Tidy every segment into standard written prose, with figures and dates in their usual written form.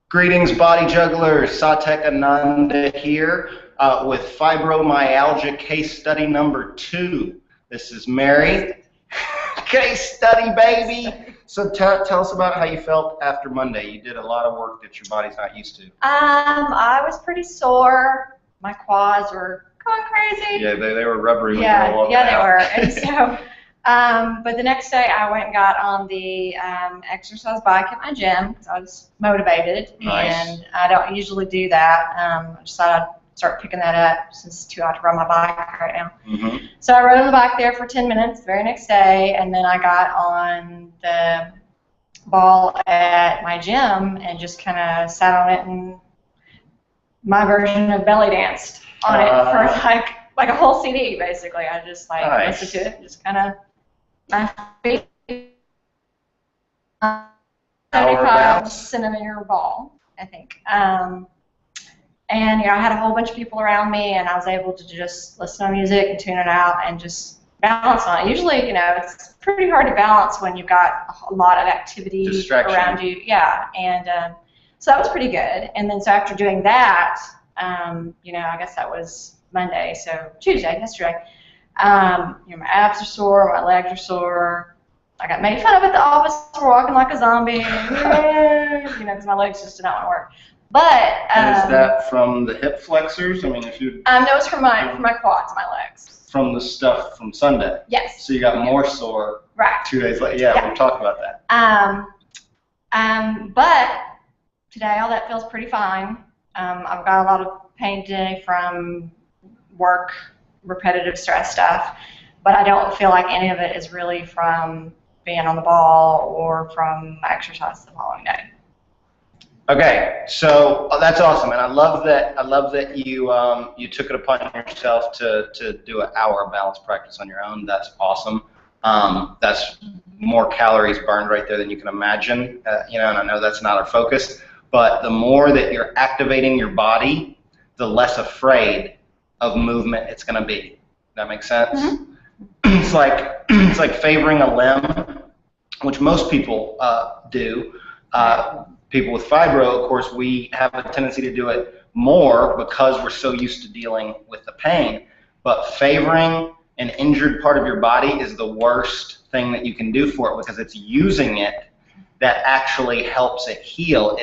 Greetings, body jugglers. Satek Ananda here with fibromyalgia case study number 2. This is Mary. Case study, baby. So tell us about how you felt after Monday. You did a lot of work that your body's not used to. I was pretty sore. My quads were going crazy. Yeah, they were rubbery. Yeah, they were. And so, but the next day I went and got on the exercise bike at my gym because I was motivated. Nice. And I don't usually do that. I just thought I'd start picking that up since it's too hot to ride my bike right now. Mm-hmm. So I rode on the bike there for 10 minutes the very next day, and then I got on the ball at my gym and just kind of sat on it, and my version of belly danced on it for like a whole CD basically. I just nice. listened to it, just kind of my feet. 75 centimeter ball, I think. And I had a whole bunch of people around me, and I was able to just listen to music and tune it out and just balance on it. Usually, it's pretty hard to balance when you've got a lot of activity around you. Yeah, and so that was pretty good. And then so after doing that, I guess that was Monday, so Tuesday, yesterday. My abs are sore, my legs are sore. I got made fun of at the office for walking like a zombie, because my legs just did not want to work. But is that from the hip flexors? I mean, if you no, it's from my quads, my legs. From the stuff from Sunday. Yes. So you got more sore. Right. 2 days later. Yeah, we'll talk about that. But today all that feels pretty fine. I've got a lot of pain today from work, repetitive stress stuff, but I don't feel like any of it is really from being on the ball or from exercise the following day. Okay, so that's awesome, and I love that you took it upon yourself to do an hour of balance practice on your own. That's awesome. That's more calories burned right there than you can imagine. And I know that's not our focus, but the more that you're activating your body, the less afraid of movement it's going to be. That makes sense? Mm-hmm. It's like favoring a limb, which most people do. People with fibro, of course, we have a tendency to do it more because we're so used to dealing with the pain. But favoring an injured part of your body is the worst thing that you can do for it, because it's using it that actually helps it heal.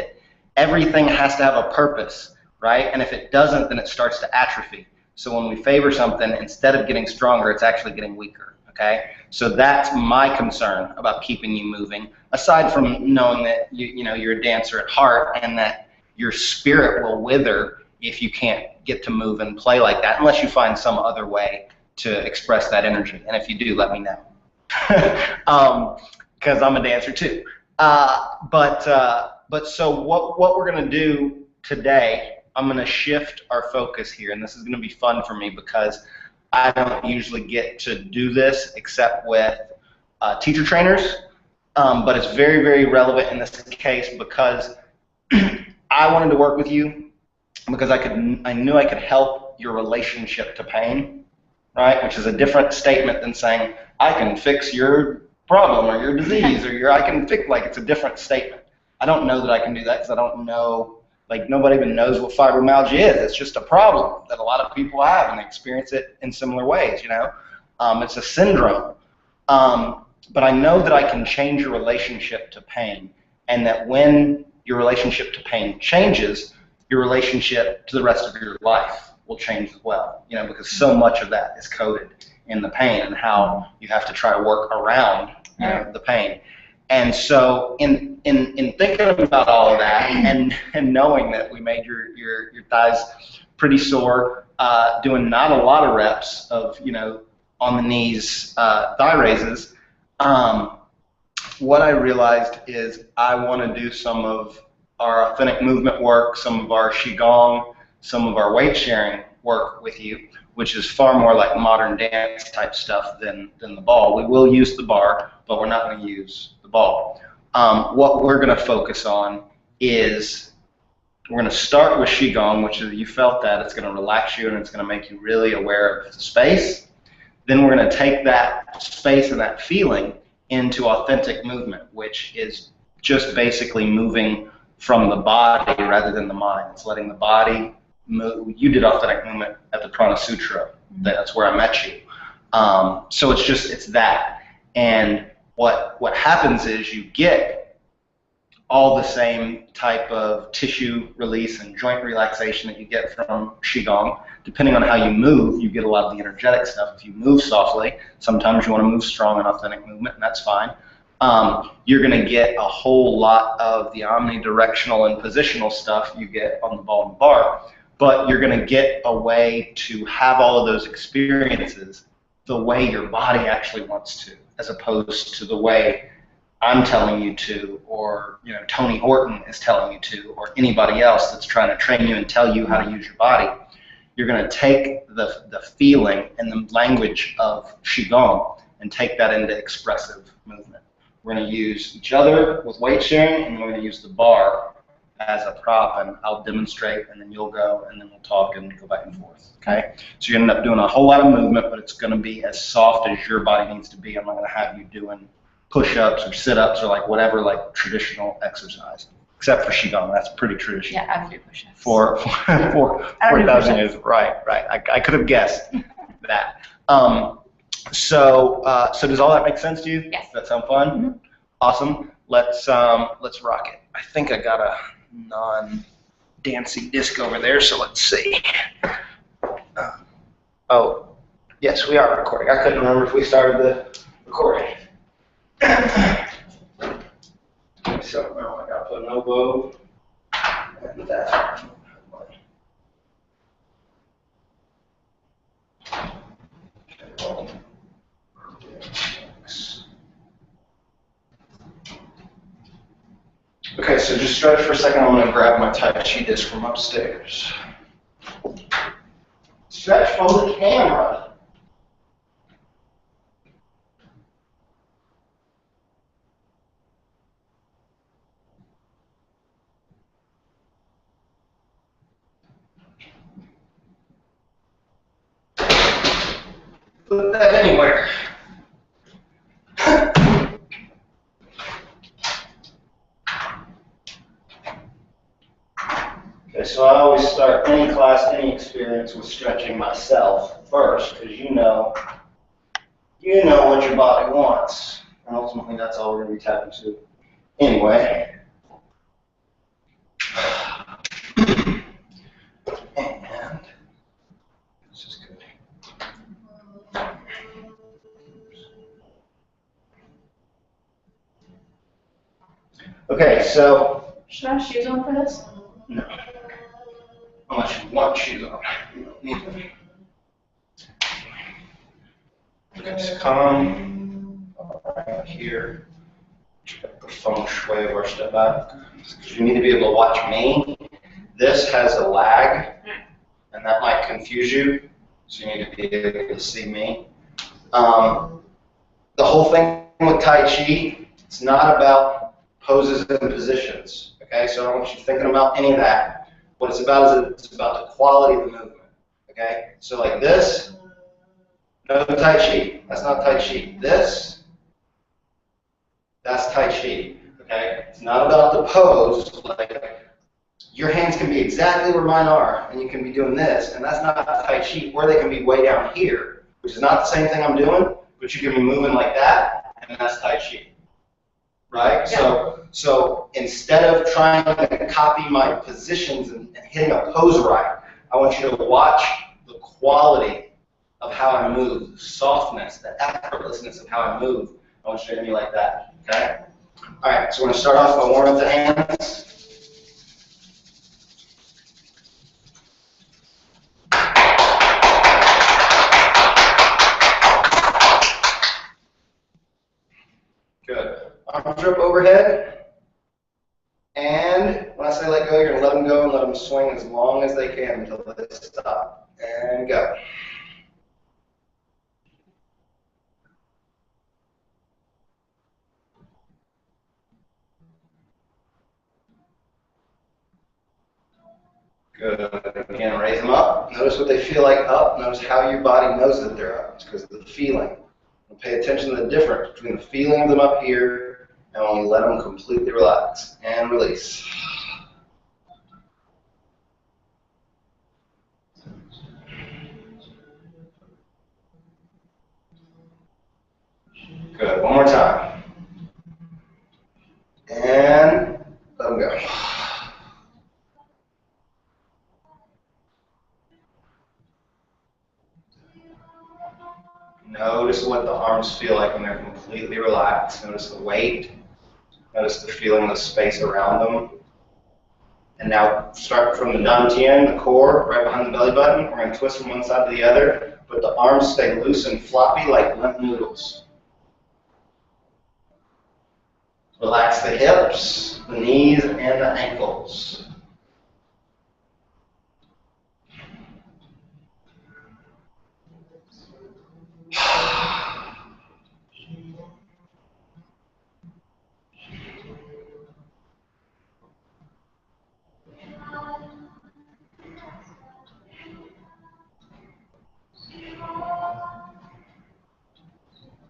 Everything has to have a purpose, right? And if it doesn't, then it starts to atrophy. So when we favor something, instead of getting stronger, it's actually getting weaker. Okay, so that's my concern about keeping you moving. Aside from knowing that you're a dancer at heart and that your spirit will wither if you can't get to move and play like that, unless you find some other way to express that energy. And if you do, let me know, because I'm a dancer too. But so what we're gonna do today, I'm gonna shift our focus here, and this is gonna be fun for me because I don't usually get to do this except with teacher trainers, but it's very, very relevant in this case because I wanted to work with you because I knew I could help your relationship to pain, right? Which is a different statement than saying I can fix your problem or your disease or I can fix, it's a different statement. I don't know that I can do that because I don't know. Nobody even knows what fibromyalgia is. It's just a problem that a lot of people have, and they experience it in similar ways, It's a syndrome. But I know that I can change your relationship to pain, and that when your relationship to pain changes, your relationship to the rest of your life will change as well, because so much of that is coded in the pain and how you have to try to work around the pain. And so in thinking about all of that and knowing that we made your thighs pretty sore, doing not a lot of reps of, on the knees thigh raises, what I realized is I want to do some of our authentic movement work, some of our Qigong, some of our weight sharing work with you, which is far more like modern dance type stuff than the ball. We will use the bar, but we're not going to use the ball. What we're going to focus on is we're going to start with Qigong, which is, you felt that, it's going to relax you and it's going to make you really aware of the space. Then we're going to take that space and that feeling into authentic movement, which is just basically moving from the body rather than the mind. It's letting the body move. You did authentic movement at the Prana Sutra. That's where I met you. So it's that. And what happens is you get all the same type of tissue release and joint relaxation that you get from Qigong. Depending on how you move, you get a lot of the energetic stuff. If you move softly, sometimes you want to move strong in authentic movement, and that's fine. You're going to get a whole lot of the omnidirectional and positional stuff you get on the ball and bar, but you're going to get a way to have all of those experiences the way your body actually wants to, as opposed to the way I'm telling you to, or Tony Horton is telling you to, or anybody else that's trying to train you and tell you how to use your body. You're going to take the feeling and the language of Qigong and take that into expressive movement. We're going to use each other with weight sharing, and we're going to use the bar as a prop, and I'll demonstrate, and then you'll go, and then we'll talk and go back and forth. Okay? So you're going to end up doing a whole lot of movement, but it's going to be as soft as your body needs to be. I'm not going to have you doing push-ups or sit-ups or like whatever like traditional exercise, except for Qigong. That's pretty traditional. Yeah, I don't do push-ups. For 4,000 years. Right. I could have guessed that. So does all that make sense to you? Yes. Does that sound fun? Mm-hmm. Awesome. Let's rock it. I think I got a non-dancing disc over there, so let's see. Oh, yes, we are recording. I couldn't remember if we started the recording. So now I got to put an elbow and that. Okay, so just stretch for a second. I'm going to grab my Tai Chi disc from upstairs. Stretch from the camera. Put that anywhere. Okay, so I always start any class, any experience with stretching myself first, because you know what your body wants. And ultimately, that's all we're going to be tapping to. Anyway. And this is good. Okay, so. Should I have shoes on for this? No. Unless you want shoes on. You don't need them. Okay, so come right here. Check the feng shui of our step out. Because you need to be able to watch me. This has a lag, and that might confuse you. So you need to be able to see me. The whole thing with Tai Chi, it's not about poses and positions. Okay, so I don't want you thinking about any of that. What it's about is it's about the quality of the movement. Okay, so like this, no Tai Chi. That's not Tai Chi. This, that's Tai Chi. Okay, it's not about the pose. Like your hands can be exactly where mine are, and you can be doing this, and that's not Tai Chi. Or they can be way down here, which is not the same thing I'm doing, but you can be moving like that, and that's Tai Chi. Right? Yeah. So instead of trying to copy my positions and hitting a pose right, I want you to watch the quality of how I move, the softness, the effortlessness of how I move. I want you to hit me like that. Okay? All right, so we're going to start off by warming up the hands. Good. Arms are up overhead. And when I say let go, you're going to let them go and let them swing as long as they can until they stop. And go. Good. Again, raise them up. Notice what they feel like up. Notice how your body knows that they're up. It's because of the feeling. And pay attention to the difference between the feeling of them up here and when we let them completely relax. And release. and go. Notice what the arms feel like when they're completely relaxed. Notice the weight. Notice the feeling of the space around them. And now start from the dantian, the core, right behind the belly button. We're going to twist from one side to the other, but the arms stay loose and floppy like limp noodles. Relax the hips, the knees, and the ankles.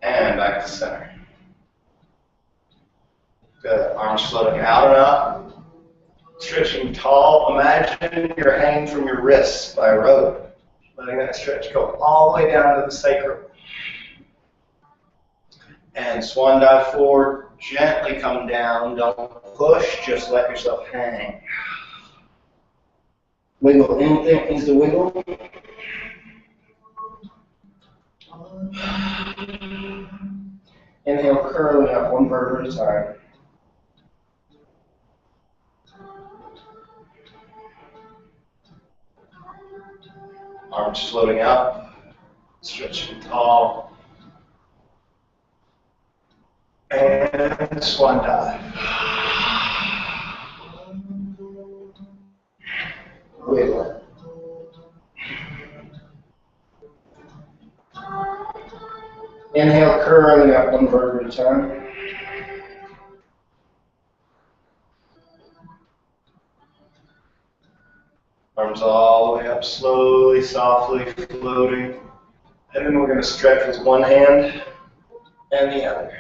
And back to center. Good. Arms floating out and up. Stretching tall. Imagine you're hanging from your wrists by a rope. Letting that stretch go all the way down to the sacrum. And swan dive forward. Gently come down. Don't push. Just let yourself hang. Wiggle. Anything that needs to wiggle. Inhale, curling up one vertebra at a time. Arms floating up, stretching tall. And swan dive. Wiggle. Inhale, curling up one vertebra at a time. Arms all the way up, slowly, softly floating. And then we're going to stretch with one hand and the other.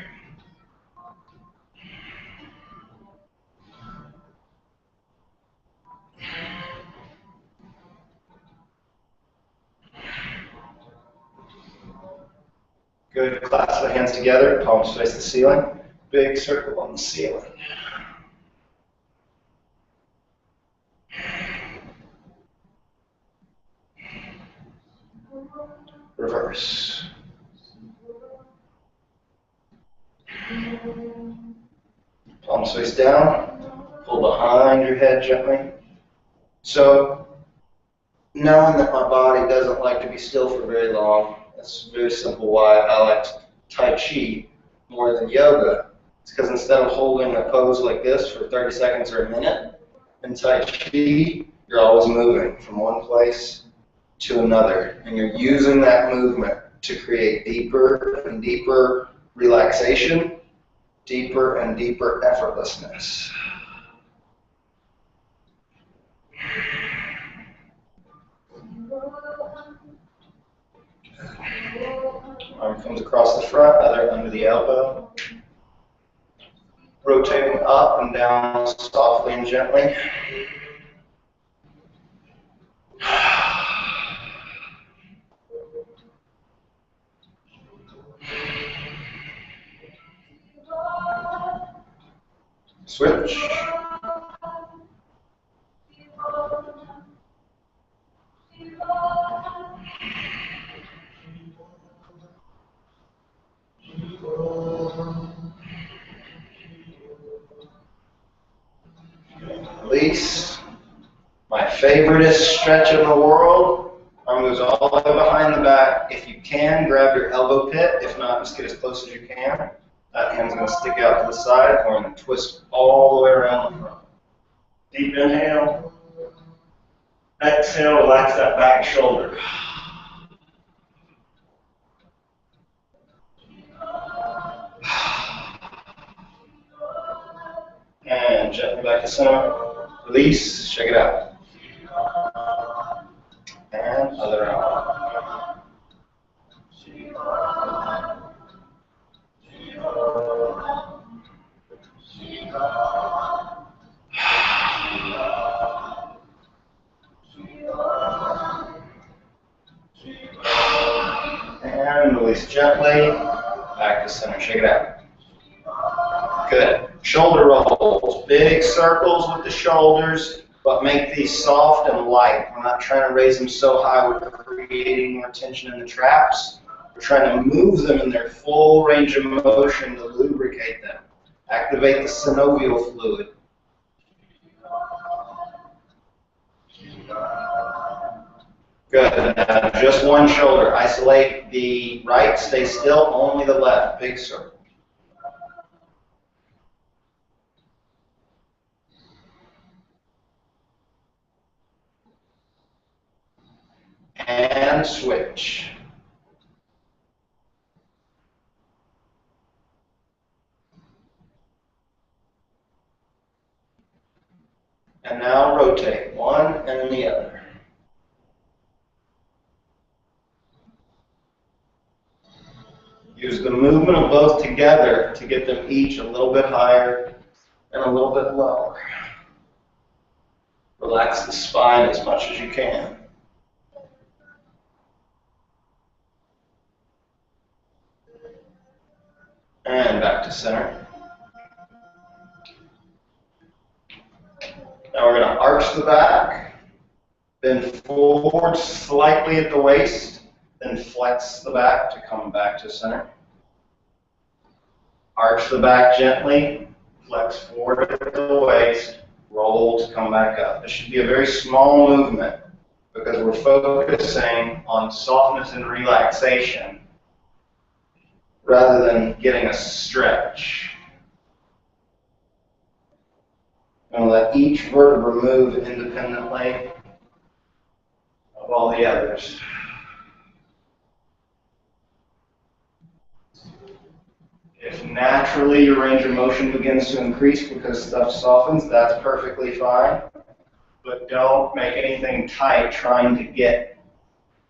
Good. Clasp the hands together, palms face the ceiling. Big circle on the ceiling. Reverse. Palms face down. Pull behind your head gently. So, knowing that my body doesn't like to be still for very long, that's very simple why I like Tai Chi more than yoga. It's because instead of holding a pose like this for 30 seconds or a minute, in Tai Chi, you're always moving from one place to another. And you're using that movement to create deeper and deeper relaxation, deeper and deeper effortlessness. Arm comes across the front, other under the elbow. Rotating up and down softly and gently. Switch. Release. My favoriteest stretch in the world. Arm goes all the way behind the back. If you can, grab your elbow pit. If not, just get as close as you can. That hand's going to stick out to the side. We're going to twist all the way around the front. Deep inhale. Exhale, relax that back shoulder. And gently back to center. Release, shake it out. And other arm. And release gently. Back to center, shake it out. Good. Shoulder rolls. big circles with the shoulders, but make these soft and light. We're not trying to raise them so high we're creating more tension in the traps. We're trying to move them in their full range of motion to lubricate them. Activate the synovial fluid. Good. Now just one shoulder. Isolate the right, stay still, only the left. Big circle. And switch. And now rotate one and then the other. Use the movement of both together to get them each a little bit higher and a little bit lower. Relax the spine as much as you can. And back to center. Now we're going to arch the back, bend forward slightly at the waist, then flex the back to come back to center. Arch the back gently, flex forward at the waist, roll to come back up. This should be a very small movement because we're focusing on softness and relaxation rather than getting a stretch. I'm going to let each vertebra move independently of all the others. If naturally your range of motion begins to increase because stuff softens, that's perfectly fine. But don't make anything tight trying to get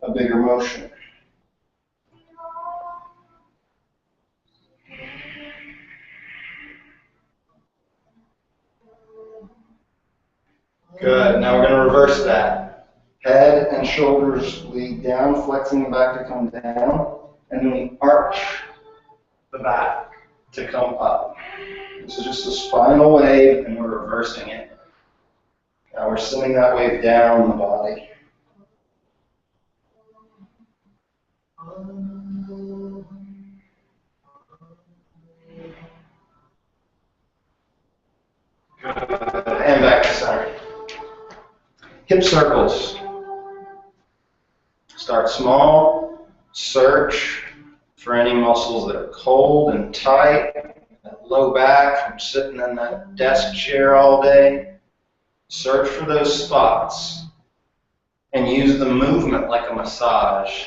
a bigger motion. Good. Now we're going to reverse that. Head and shoulders lead down, flexing the back to come down, and then we arch the back to come up. This is just a spinal wave, and we're reversing it. Now we're sending that wave down the body. Good. And back to center. Hip circles. Start small, search for any muscles that are cold and tight, that low back from sitting in that desk chair all day. Search for those spots and use the movement like a massage.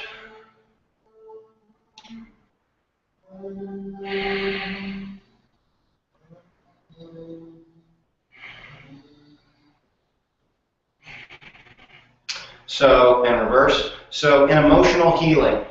So, in reverse. So, in emotional healing,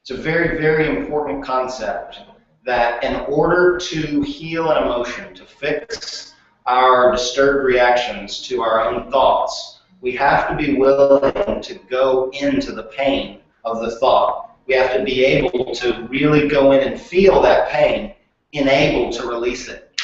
it's a very, very important concept that in order to heal an emotion, to fix our disturbed reactions to our own thoughts, we have to be willing to go into the pain of the thought. We have to be able to really go in and feel that pain and able to release it.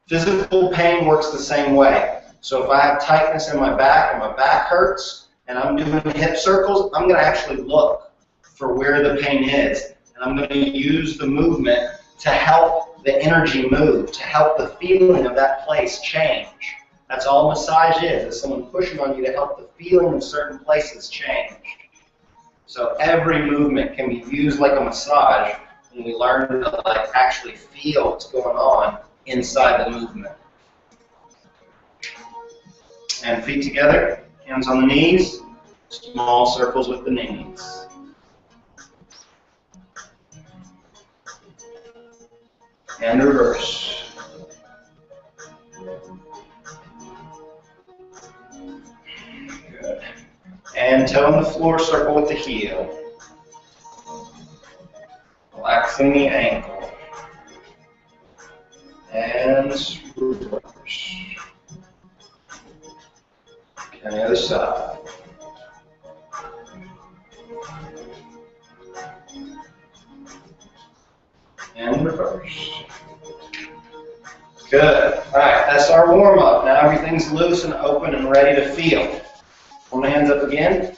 Physical pain works the same way. So if I have tightness in my back and my back hurts, and I'm doing hip circles, I'm going to actually look for where the pain is. And I'm going to use the movement to help the energy move, to help the feeling of that place change. That's all massage is someone pushing on you to help the feeling of certain places change. So every movement can be used like a massage when we learn to actually feel what's going on inside the movement. And feet together. Hands on the knees, small circles with the knees. And reverse. Good. And toe on the floor, circle with the heel. Relaxing the ankle. And reverse. And the other side. And reverse. Good. All right, that's our warm-up. Now everything's loose and open and ready to feel. Hold my hands up again.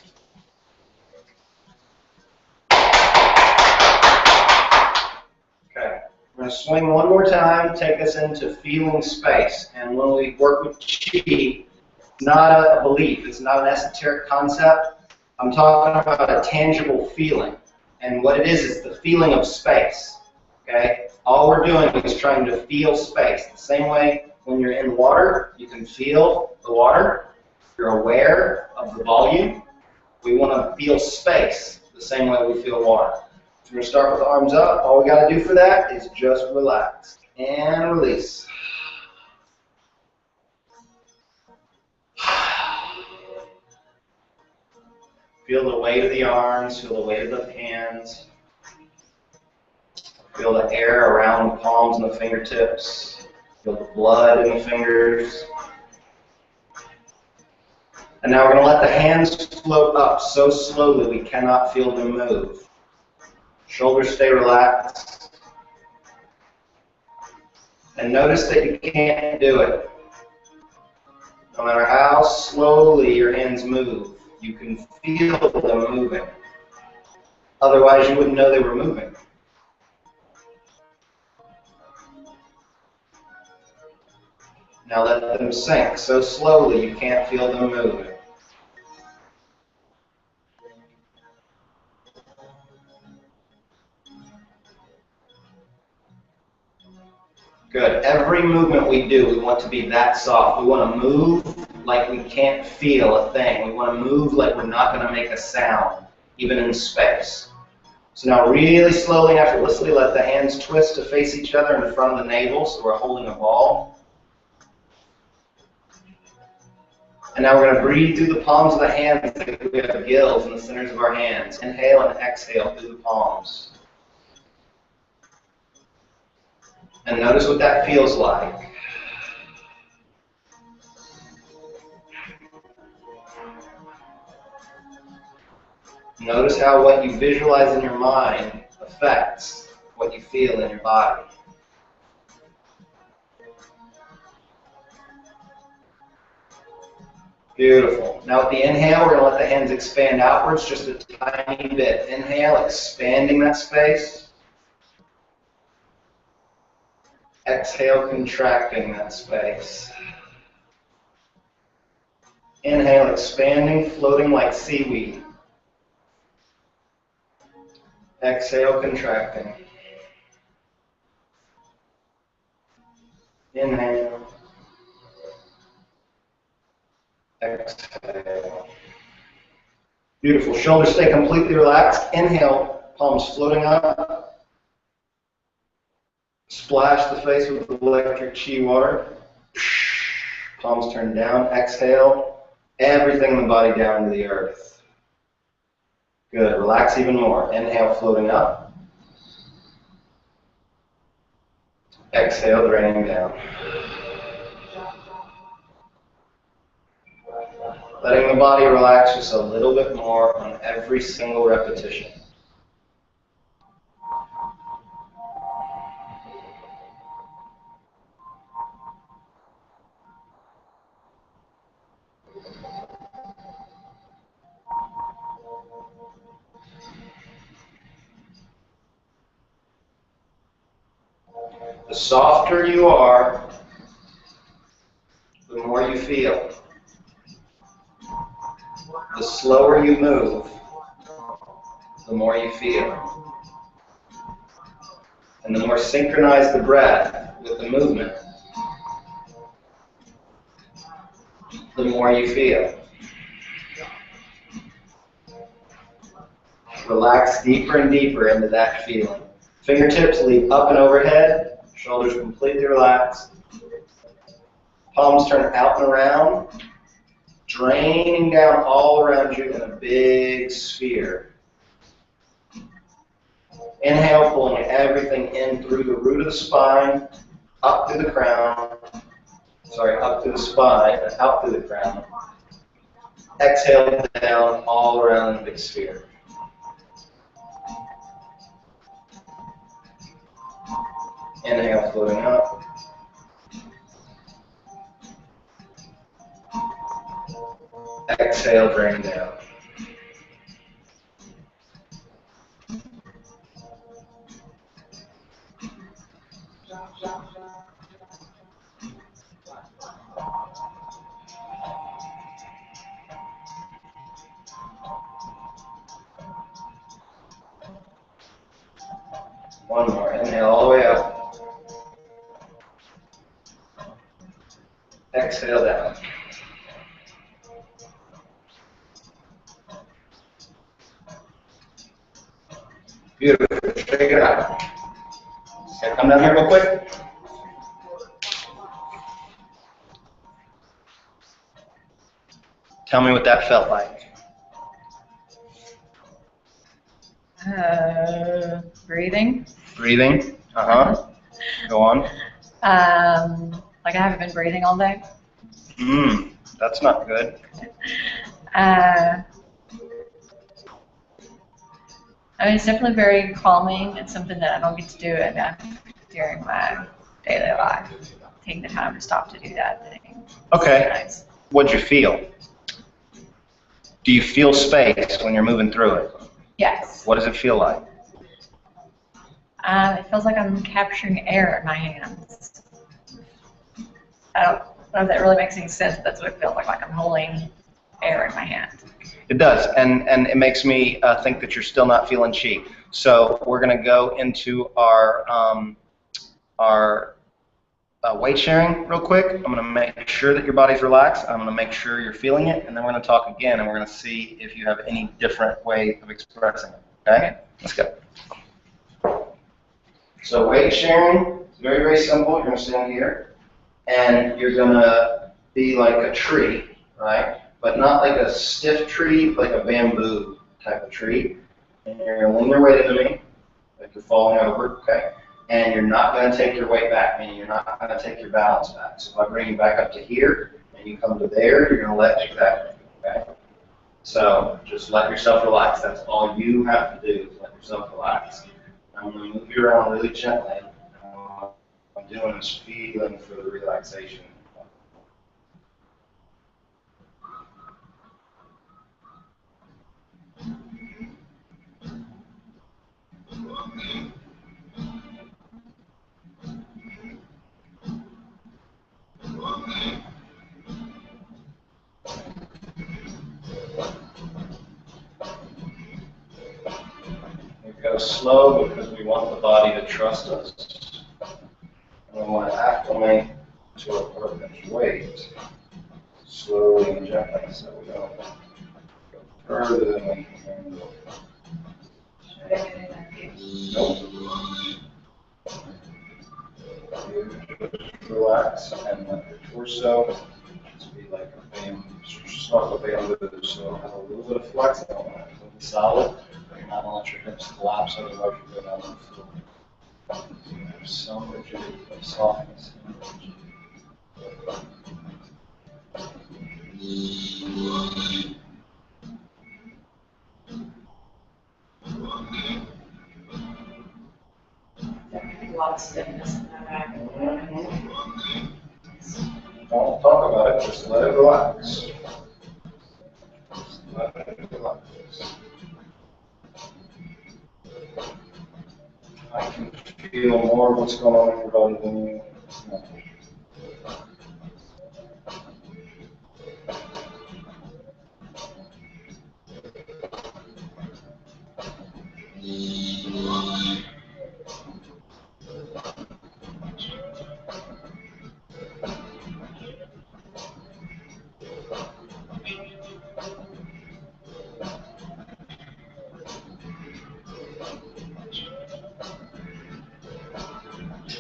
Okay, we're going to swing one more time, take us into feeling space. And when we work with chi, it's not a belief, it's not an esoteric concept. I'm talking about a tangible feeling. And what it is the feeling of space. Okay? All we're doing is trying to feel space. The same way when you're in water, you can feel the water. You're aware of the volume. We want to feel space the same way we feel water. So we're going to start with the arms up. All we got to do for that is just relax and release. Feel the weight of the arms, feel the weight of the hands. Feel the air around the palms and the fingertips. Feel the blood in the fingers. And now we're going to let the hands float up so slowly we cannot feel them move. Shoulders stay relaxed. And notice that you can't do it. No matter how slowly your hands move, you can feel them moving. Otherwise, you wouldn't know they were moving. Now let them sink so slowly you can't feel them moving. Good. Every movement we do, we want to be that soft. We want to move like we can't feel a thing. We want to move like we're not going to make a sound, even in space. So now really slowly and effortlessly let the hands twist to face each other in front of the navel, so we're holding a ball. And now we're going to breathe through the palms of the hands like we have gills in the centers of our hands. Inhale and exhale through the palms. And notice what that feels like. Notice how what you visualize in your mind affects what you feel in your body. Beautiful. Now with the inhale, we're going to let the hands expand outwards just a tiny bit. Inhale, expanding that space. Exhale, contracting that space. Inhale, expanding, floating like seaweed. Exhale, contracting. Inhale. Exhale. Beautiful. Shoulders stay completely relaxed. Inhale, palms floating up. Splash the face with electric chi water. Palms turn down. Exhale. Everything in the body down to the earth. Good. Relax even more. Inhale, floating up. Exhale, draining down. Letting the body relax just a little bit more on every single repetition. The softer you are, the more you feel. The slower you move, the more you feel. And the more synchronized the breath with the movement, the more you feel. Relax deeper and deeper into that feeling. Fingertips lead up and overhead, shoulders completely relaxed. Palms turn out and around, draining down all around you in a big sphere. Inhale, pulling everything in through the root of the spine, up through the crown. Sorry, up through the spine and out through the crown. Exhale down all around the big sphere. Inhale, floating up. Exhale, drain down. One more. Inhale all the way up. Exhale down. Beautiful. Shake it out. Okay, come down here real quick. Tell me what that felt like. Breathing. Breathing. Go on. Like I haven't been breathing all day. That's not good. I mean, it's definitely very calming. It's something that I don't get to do enough during my daily life. Take the time to stop to do that thing. Okay. Nice. What'd you feel? Do you feel space when you're moving through it? Yes. What does it feel like? It feels like I'm capturing air in my hands. I don't know if that really makes any sense, but that's what it feels like I'm holding air in my hand. It does, and it makes me think that you're still not feeling chi. So we're going to go into our weight sharing real quick. I'm going to make sure that your body's relaxed. I'm going to make sure you're feeling it, and then we're going to talk again, and we're going to see if you have any different way of expressing it. Okay? Let's go. So weight sharing is very, very simple. You're going to stand here, and you're going to be like a tree, right? But not like a stiff tree, like a bamboo type of tree. And you're going to lean your weight into me, like you're falling over, okay? And you're not going to take your weight back, meaning you're not going to take your balance back. So if I bring you back up to here, and you come to there, you're going to let that go, okay? So just let yourself relax. That's all you have to do is let yourself relax. I'm going to move you around really gently. What I'm doing is feeling for the relaxation. We go slow because we want the body to trust us. And we want to acclimate to a perfect weight. Slowly and gently so we don't go further than we can handle. Nope. You relax and let your torso just be like a bamboo, just like a bamboo, so have a little bit of flex on it. It'll be solid, but you're not going to let your hips collapse, otherwise you go down on the floor. So you have some rigidity, but softness. A lot of stiffness in my back. Don't talk about it, just let it relax. Just let it relax. I can feel more of what's going on in your body than you.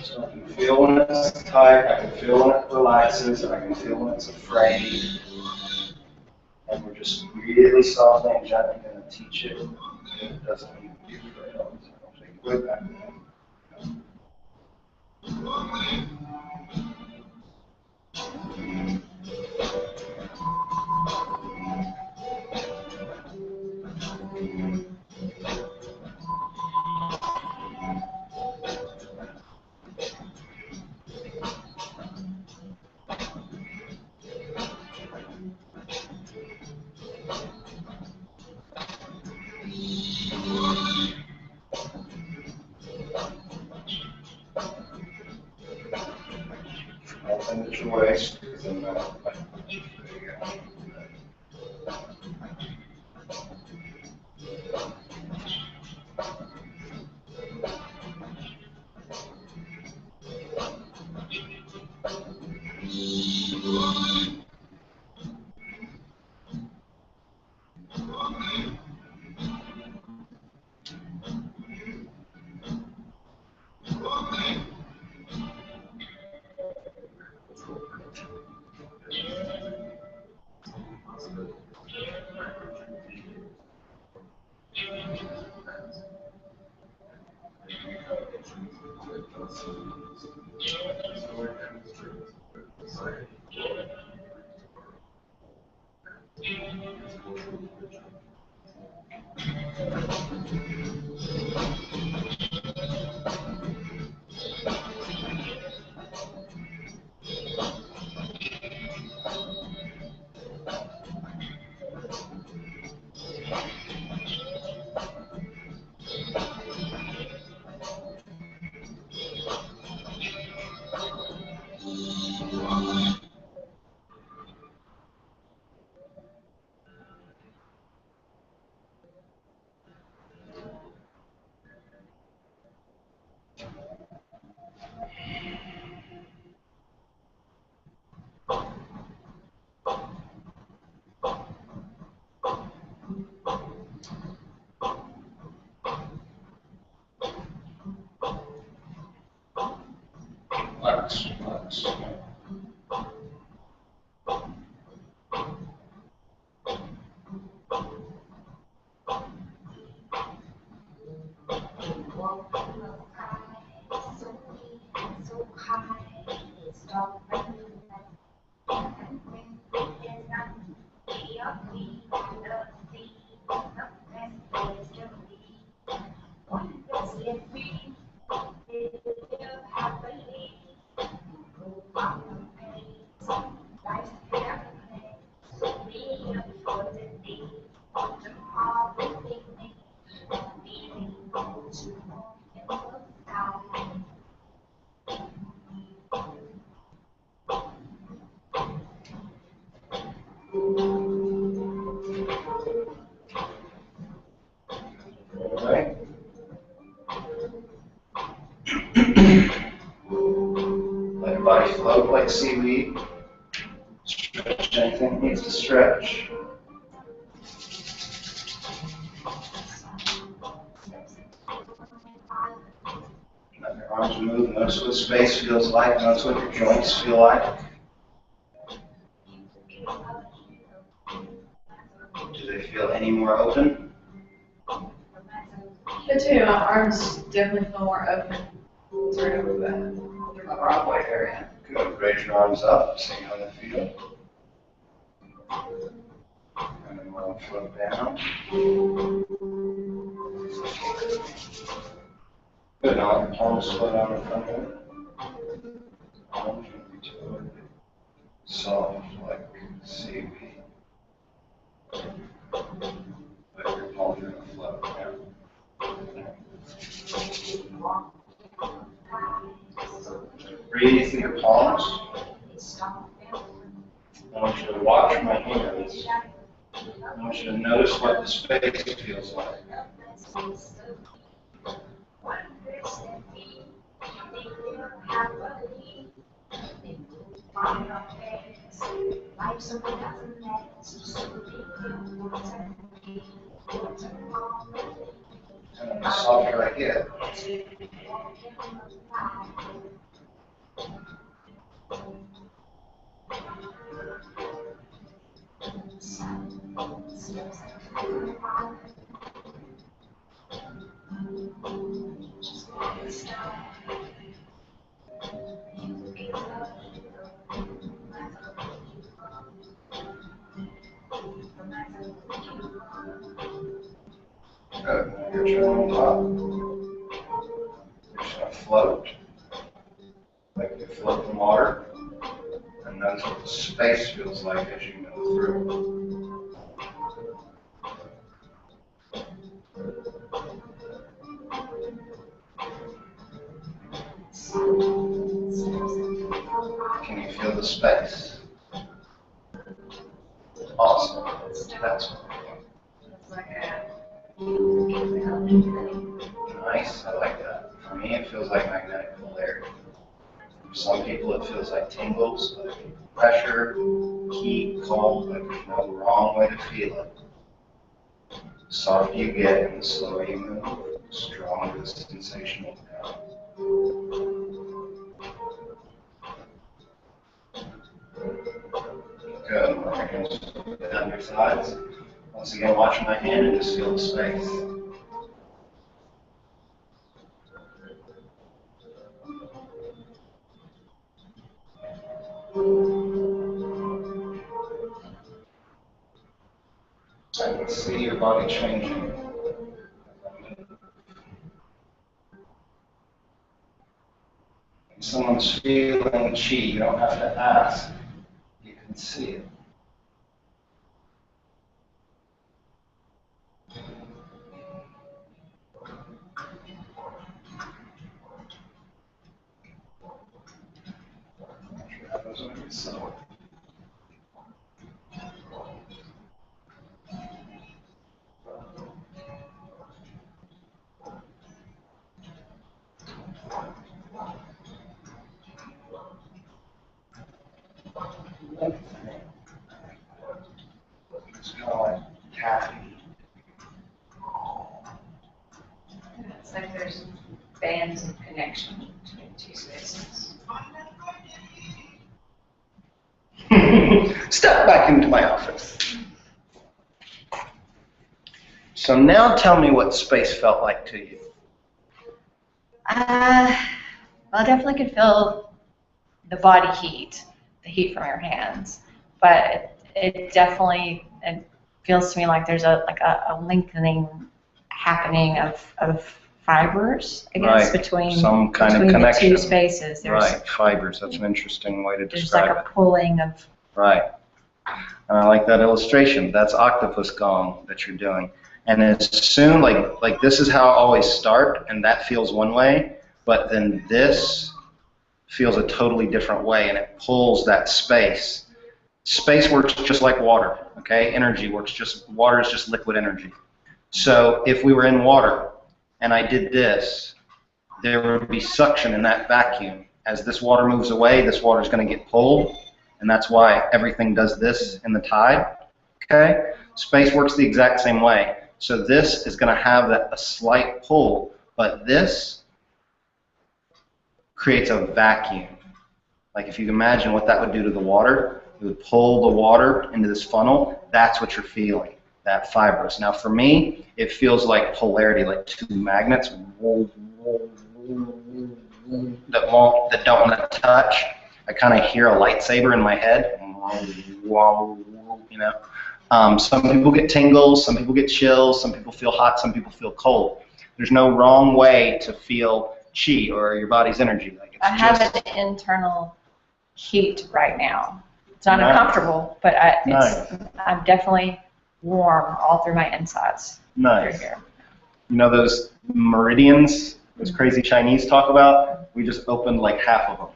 So I can feel when it's tight, I can feel when it relaxes, I can feel when it's afraid. And we're just really softly and gently going to teach it. It doesn't need to be afraid of it. So I'll take it way back. Let's. Right. Let your body float like seaweed. Stretch anything that needs to stretch. Let your arms move. Notice what space feels like. Notice what your joints feel like. Do they feel any more open? Me too. My arms definitely feel more open. Sort of through my Broadway area. Good. Raise your arms up. See how they feel. And then we'll float down. Good. Now let your palms float out in front of you. Palms will be totally soft like seaweed. But your palms are going to float down. Breathe through your palms. I want you to watch my hands. I want you to notice what the space feels like. And the softer I get, good. Get your on top. You're just going to float like you float in water. And notice what the space feels like as you move through. Can you feel the space? Awesome. That's nice. I like that. For me, it feels like magnetic polarity. For some people, it feels like tingles, like pressure, heat, cold. Like there's no wrong way to feel it. The softer you get and the slower you move, the stronger the sensation will become. Good. We're going to put the undersides. Once again, watch my hand and just feel the space. I can see your body changing. When someone's feeling chi, you don't have to ask. You can see it. So. It's kind of like taffy. It's like there's bands of connection between two spaces. Step back into my office. So now tell me what space felt like to you. Well, I definitely could feel the body heat, the heat from your hands, but it definitely feels to me like there's a lengthening happening of fibers, I guess, between some kind of connection. The two spaces. Right, fibers. That's an interesting way to describe it. There's like a pulling of. Right. And I like that illustration. That's octopus gong that you're doing. And as soon, like this is how I always start, and that feels one way, but then this feels a totally different way, and it pulls that space. Space works just like water, okay? Energy works just, water is just liquid energy. So if we were in water, and I did this, there would be suction in that vacuum. As this water moves away, this water is going to get pulled, and that's why everything does this in the tide, okay? Space works the exact same way. So this is going to have a slight pull, but this creates a vacuum. Like if you can imagine what that would do to the water, it would pull the water into this funnel. That's what you're feeling, that fibrous. Now for me, it feels like polarity, like two magnets that don't want to touch. I kind of hear a lightsaber in my head, you know. Some people get tingles, some people get chills, some people feel hot, some people feel cold. There's no wrong way to feel chi or your body's energy. Like it's I have an internal heat right now. It's not uncomfortable, but I'm definitely warm all through my insides. Nice. Through here. You know those meridians, those crazy Chinese talk about? We just opened like half of them.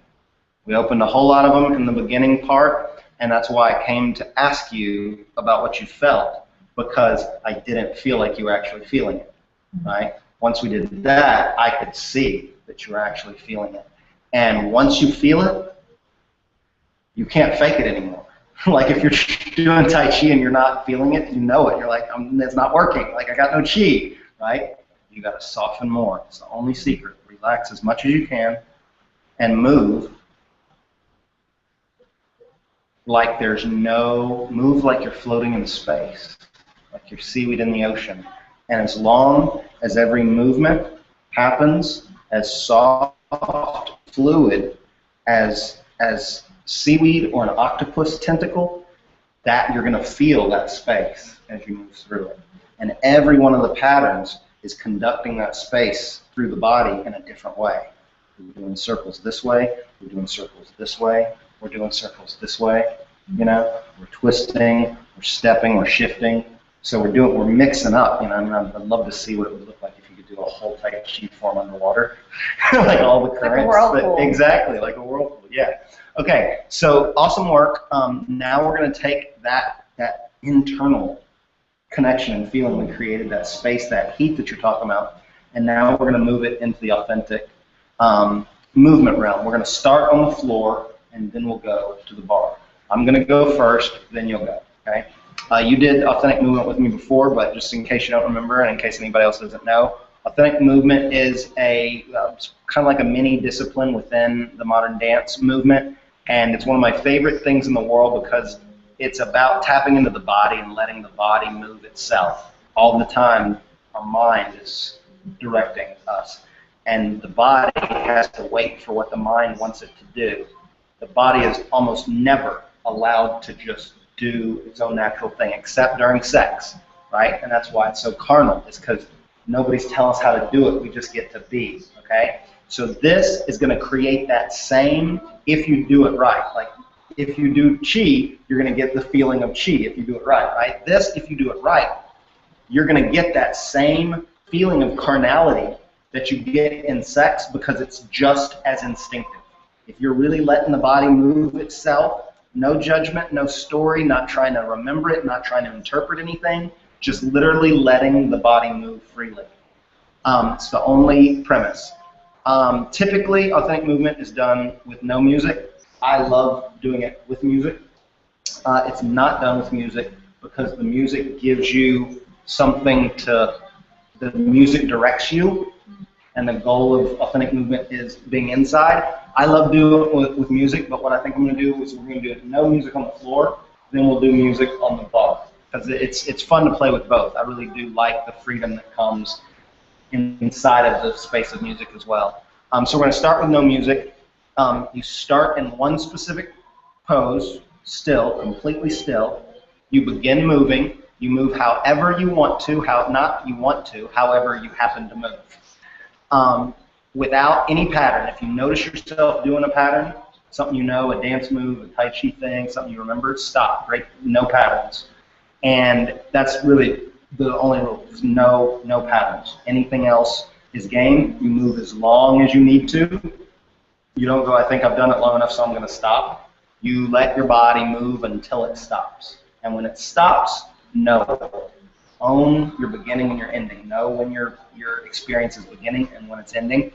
We opened a whole lot of them in the beginning part, and that's why I came to ask you about what you felt, because I didn't feel like you were actually feeling it, right? Once we did that, I could see that you were actually feeling it. And once you feel it, you can't fake it anymore. Like if you're doing Tai Chi and you're not feeling it, you know it. You're like, it's not working. Like I got no Chi, right? You got to soften more. It's the only secret. Relax as much as you can and move like there's move like you're floating in space, like you're seaweed in the ocean. And as long as every movement happens as soft, fluid as seaweed or an octopus tentacle, that you're going to feel that space as you move through it. And every one of the patterns is conducting that space through the body in a different way. We're doing circles this way, we're doing circles this way, we're doing circles this way, you know, we're twisting, we're stepping, we're shifting. So we're mixing up, you know, and I'd love to see what it would look like if you could do a whole Tai Chi form underwater, like all the currents. Like a whirlpool. Exactly, like a whirlpool, yeah. Okay, so awesome work. Now we're going to take that internal connection and feeling that created that space, that heat that you're talking about. And now we're going to move it into the authentic movement realm. We're going to start on the floor, and then we'll go to the bar. I'm going to go first, then you'll go, okay? You did authentic movement with me before, but just in case you don't remember and in case anybody else doesn't know, authentic movement is a kind of like a mini discipline within the modern dance movement, and it's one of my favorite things in the world because it's about tapping into the body and letting the body move itself. All the time, our mind is directing us, and the body has to wait for what the mind wants it to do. The body is almost never allowed to just do its own natural thing, except during sex, right? And that's why it's so carnal. It's because nobody's telling us how to do it. We just get to be, okay? So this is going to create that same, if you do it right. Like, if you do chi, you're going to get the feeling of chi if you do it right, right? This, if you do it right, you're going to get that same feeling of carnality that you get in sex because it's just as instinctive. If you're really letting the body move itself, no judgment, no story, not trying to remember it, not trying to interpret anything, just literally letting the body move freely. It's the only premise. Typically, authentic movement is done with no music. I love doing it with music. It's not done with music because the music gives you something to, the music directs you, and the goal of authentic movement is being inside. I love doing it with music, but what I think I'm going to do is we're going to do it no music on the floor, then we'll do music on the bar. Because it's fun to play with both. I really do like the freedom that comes inside of the space of music as well. So we're going to start with no music. You start in one specific pose, still, completely still. You begin moving. You move however you want to, however you happen to move. Without any pattern. If you notice yourself doing a pattern, something you know, a dance move, a Tai Chi thing, something you remember, stop, right? No patterns. And that's really the only rule, is no patterns. Anything else is game. You move as long as you need to. You don't go, I think I've done it long enough, so I'm going to stop. You let your body move until it stops. And when it stops, know. Own your beginning and your ending. Know when your experience is beginning and when it's ending.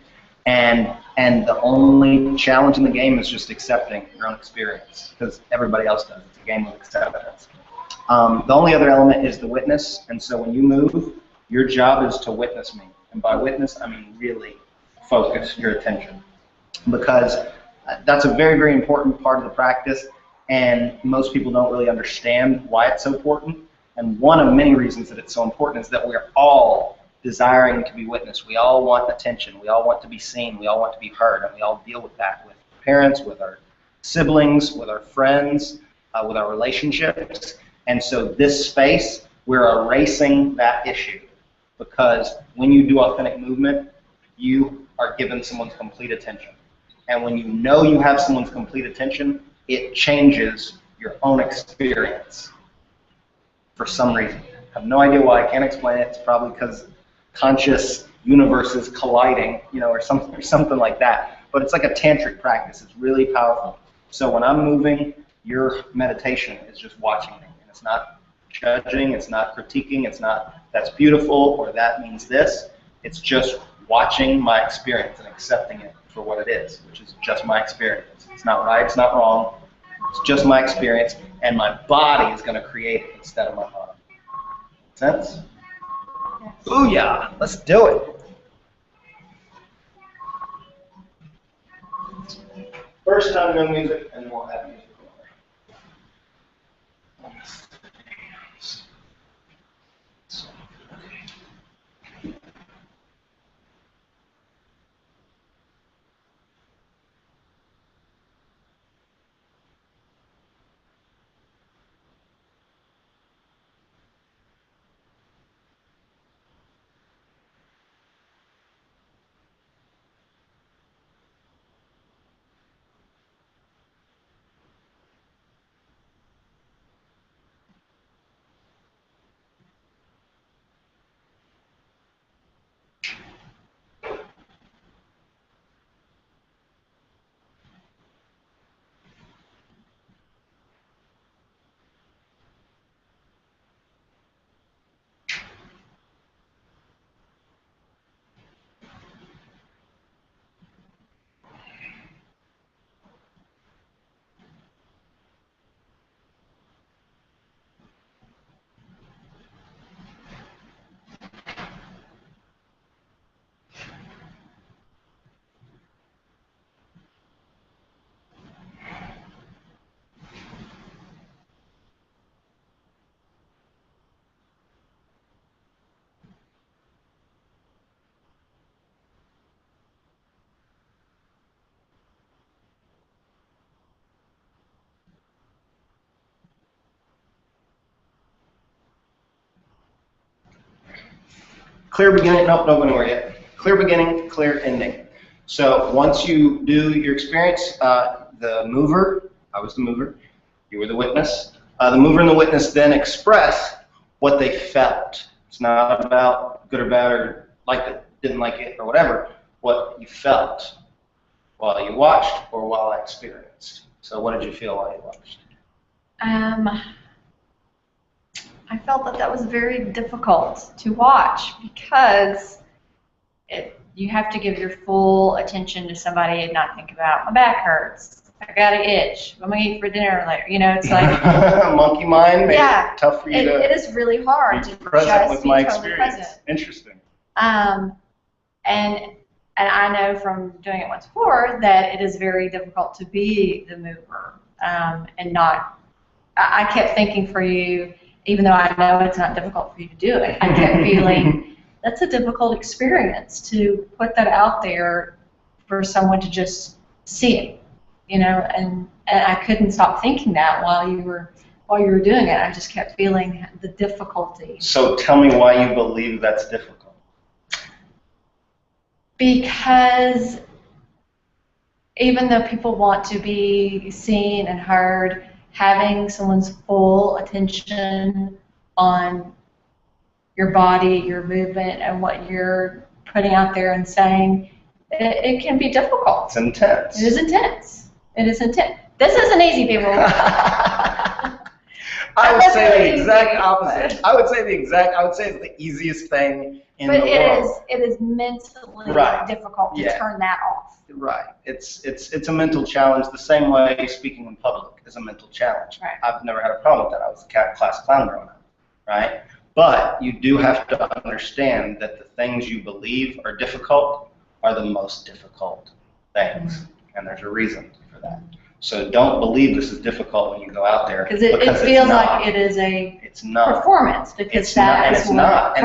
And the only challenge in the game is just accepting your own experience, because everybody else does. It's a game of acceptance. The only other element is the witness. And so when you move, your job is to witness me. And by witness, I mean really focus your attention. Because that's a very, very important part of the practice, and most people don't really understand why it's so important. And one of many reasons that it's so important is that we're all desiring to be witnessed. We all want attention. We all want to be seen. We all want to be heard, and we all deal with that with parents, with our siblings, with our friends, with our relationships. And so this space, we're erasing that issue, because when you do authentic movement, you are given someone's complete attention. And when you know you have someone's complete attention, it changes your own experience for some reason. I have no idea why. I can't explain it. It's probably because conscious universes colliding, you know, or something like that. But it's like a tantric practice. It's really powerful. So when I'm moving, your meditation is just watching me. And it's not judging. It's not critiquing. It's not, that's beautiful or that means this. It's just watching my experience and accepting it for what it is, which is just my experience. It's not right. It's not wrong. It's just my experience, and my body is going to create it instead of my mind. Sense? Yes. Booyah! Let's do it. First time no music, and we'll have music. Clear beginning, nope, don't go anywhere yet. Clear beginning, clear ending. So once you do your experience, the mover, I was the mover, you were the witness. The mover and the witness then express what they felt. It's not about good or bad or liked it, didn't like it, or whatever. What you felt while you watched or while I experienced. So what did you feel while you watched? I felt that was very difficult to watch because you have to give your full attention to somebody and not think about, my back hurts, I got an itch, I'm going to eat for dinner later. You know, it's like... monkey mind, maybe yeah, tough for you to... It is really hard to present with my totally experience. Present. Interesting. And I know from doing it once before that it is very difficult to be the mover and not... I kept thinking for you, even though I know it's not difficult for you to do it, I kept feeling that's a difficult experience to put that out there for someone to just see it, you know, and I couldn't stop thinking that while you were doing it. I just kept feeling the difficulty. So tell me why you believe that's difficult. Because even though people want to be seen and heard, having someone's full attention on your body, your movement, and what you're putting out there and saying, it can be difficult. It's intense. It is intense. It is intense. This isn't easy, people. I would say the exact opposite. I would say it's the easiest thing in the world. But it is mentally difficult to turn that off. Right. It's a mental challenge the same way speaking in public is a mental challenge. Right. I've never had a problem with that. I was a class clown growing up. Right? But you do have to understand that the things you believe are difficult are the most difficult things. Mm-hmm. And there's a reason for that. So don't believe this is difficult when you go out there. Because it feels like it is a performance. Because it's not. And it's not.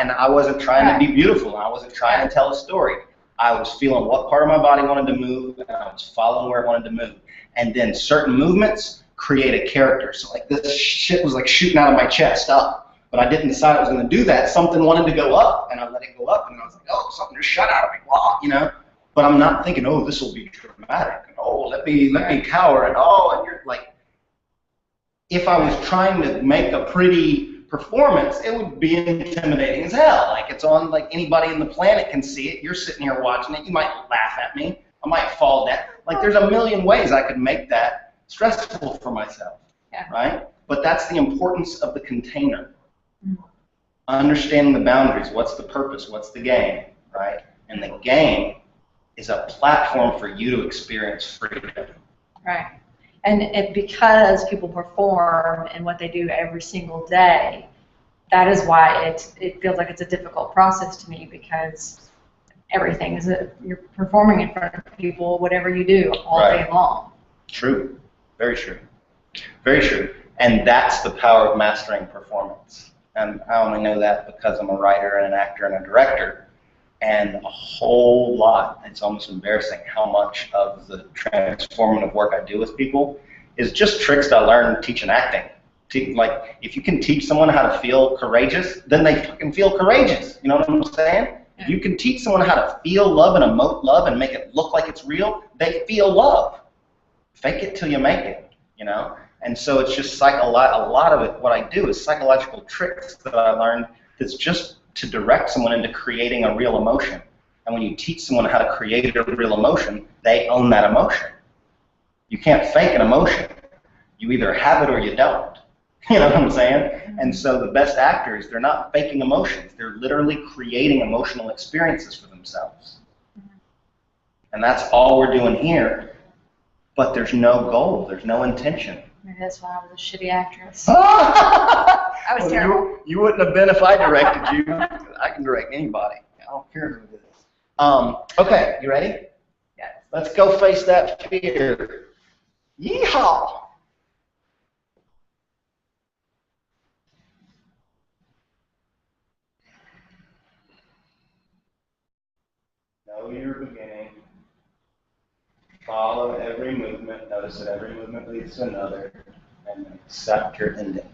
And I wasn't trying to be beautiful. I wasn't trying to tell a story. I was feeling what part of my body wanted to move, and I was following where it wanted to move. And then certain movements create a character. So like this shit was like shooting out of my chest up. But I didn't decide I was going to do that. Something wanted to go up, and I let it go up, and I was like, oh, something just shot out of me. Wow, you know? But I'm not thinking, oh, this will be dramatic. And, oh, let me cower. And, oh, and you're like, if I was trying to make a pretty performance, it would be intimidating as hell. Like, it's on, like, anybody in the planet can see it. You're sitting here watching it. You might laugh at me. I might fall down. Like, there's a million ways I could make that stressful for myself, right? But that's the importance of the container. Mm-hmm. Understanding the boundaries. What's the purpose? What's the game, right? And the game is a platform for you to experience freedom. Right. And because people perform in what they do every single day, that is why it feels like it's a difficult process to me, because everything is you're performing in front of people, whatever you do, all day long. True. Very true. Very true. And that's the power of mastering performance. And I only know that because I'm a writer and an actor and a director. And a whole lot, it's almost embarrassing how much of the transformative work I do with people is just tricks that I learned teaching acting. Like, if you can teach someone how to feel courageous, then they fucking feel courageous. You know what I'm saying? If you can teach someone how to feel love and emote love and make it look like it's real, they feel love. Fake it till you make it, you know? And so it's just a lot of it, what I do is psychological tricks that I learned that's just to direct someone into creating a real emotion. And when you teach someone how to create a real emotion, they own that emotion. You can't fake an emotion. You either have it or you don't. You know what I'm saying? And so the best actors, they're not faking emotions. They're literally creating emotional experiences for themselves. And that's all we're doing here. But there's no goal. There's no intention. Maybe that's why I was a shitty actress. I was terrible. You wouldn't have been if I directed you. I can direct anybody. I don't care who it is. Okay, you ready? Yeah. Let's go face that fear. Yeehaw! Know your beginning. Follow every movement. Notice that every movement leads to another. And then accept your ending.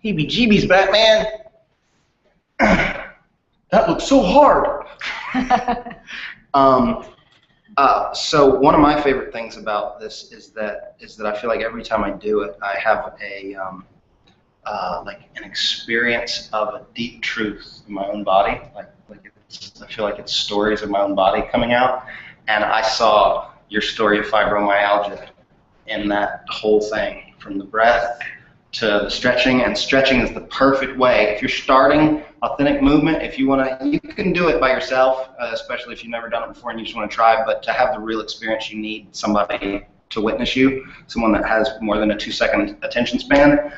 heebie-jeebies, Batman. That looks so hard. So one of my favorite things about this is that I feel like every time I do it, I have a like an experience of a deep truth in my own body. I feel like it's stories of my own body coming out. And I saw your story of fibromyalgia in that whole thing, from the breath to the stretching. And stretching is the perfect way. If you're starting authentic movement, if you want to, you can do it by yourself, especially if you've never done it before and you just want to try. But to have the real experience, you need somebody to witness you, someone that has more than a 2-second attention span.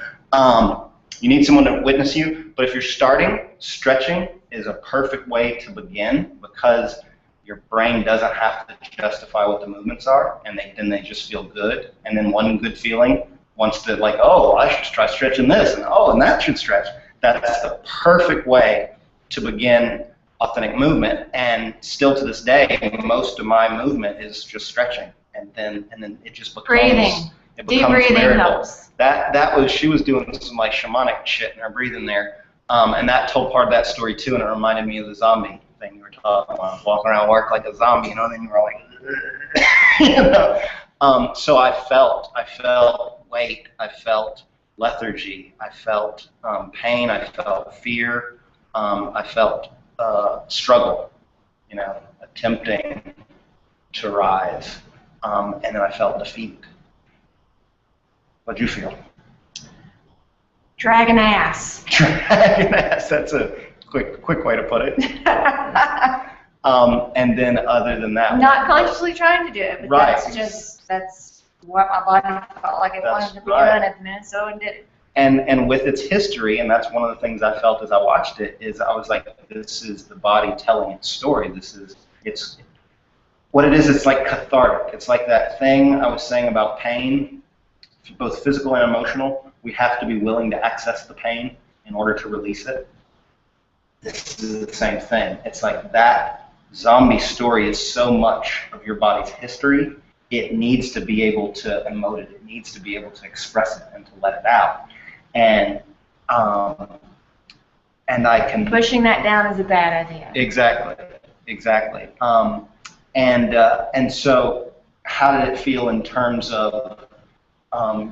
You need someone to witness you. But if you're starting, stretching is a perfect way to begin, because your brain doesn't have to justify what the movements are, and then they just feel good. And then one good feeling wants to, like, oh, I should try stretching this, and oh, and that should stretch. That's the perfect way to begin authentic movement. And still to this day, most of my movement is just stretching, and then it just becomes breathing. Deep breathing helps. She was doing some like shamanic shit in her breathing there, and that told part of that story too, and it reminded me of the zombie thing you were talking about, walking around work like a zombie, you know, and then you were like, you know. So I felt weight, I felt lethargy, I felt pain, I felt fear, I felt struggle, you know, attempting to rise, and then I felt defeat. What'd you feel? Dragging ass. Dragging ass. That's a quick way to put it. And then other than that, not consciously trying to do it, but right. that's what my body felt like it wanted to be done at the minute, so it did it. And with its history, and that's one of the things I felt as I watched it, is I was like, this is the body telling its story. It's what it is. It's like cathartic. It's like that thing I was saying about pain, both physical and emotional. We have to be willing to access the pain in order to release it. This is the same thing. It's like that zombie story is so much of your body's history. It needs to be able to emote it. It needs to be able to express it and to let it out. And I can... Pushing that down is a bad idea. Exactly. And so how did it feel in terms of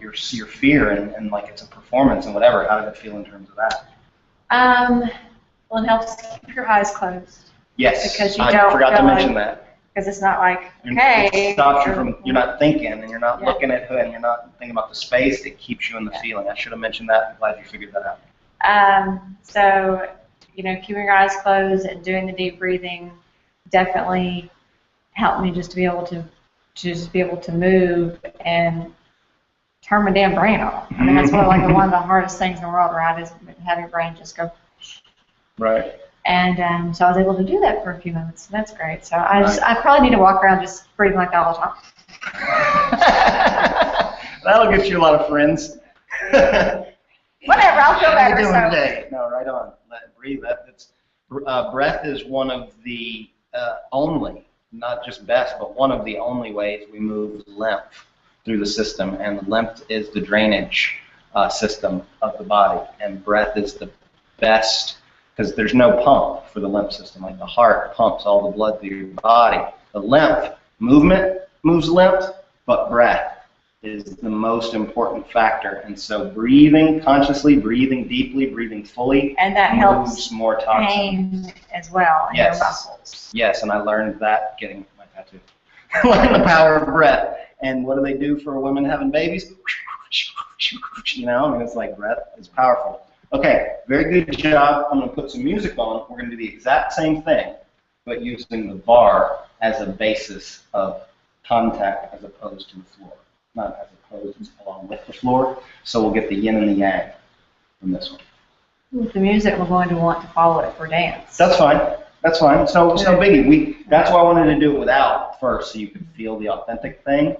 your fear and like it's a performance and whatever? How did it feel in terms of that? Well, it helps keep your eyes closed. Yes, because you I forgot to mention that. Because it's not like, okay. It stops you from, you're not thinking, and you're not looking at it, and you're not thinking about the space. It keeps you in the feeling. I should have mentioned that. I'm glad you figured that out. So, you know, keeping your eyes closed and doing the deep breathing definitely helped me just to be able to move and turn my damn brain off. I mean, that's one of the hardest things in the world, right? Is have your brain just go. Right. And so I was able to do that for a few moments. So that's great. So I probably need to walk around just breathing like that all the time. That'll get you a lot of friends. Whatever, I'll feel better. How are you doing today? No, right on. Breathe. Breath is one of the only, not just best, but one of the only ways we move lymph through the system. And the lymph is the drainage system of the body. And breath is the best, because there's no pump for the lymph system. Like the heart pumps all the blood through your body. The lymph movement moves lymph, but breath is the most important factor. And so breathing consciously, breathing deeply, breathing fully, and that helps more toxin. Pain as well in your muscles. Yes, and I learned that getting my tattoo. I learned the power of breath. And what do they do for women having babies? You know, I mean, it's like breath is powerful. Okay, very good job. I'm going to put some music on. We're going to do the exact same thing, but using the bar as a basis of contact as opposed to the floor. Not as opposed, it's along with the floor. So we'll get the yin and the yang from this one. With the music, we're going to want to follow it for dance. That's fine. That's fine. It's no biggie. That's why I wanted to do it without first, so you could feel the authentic thing.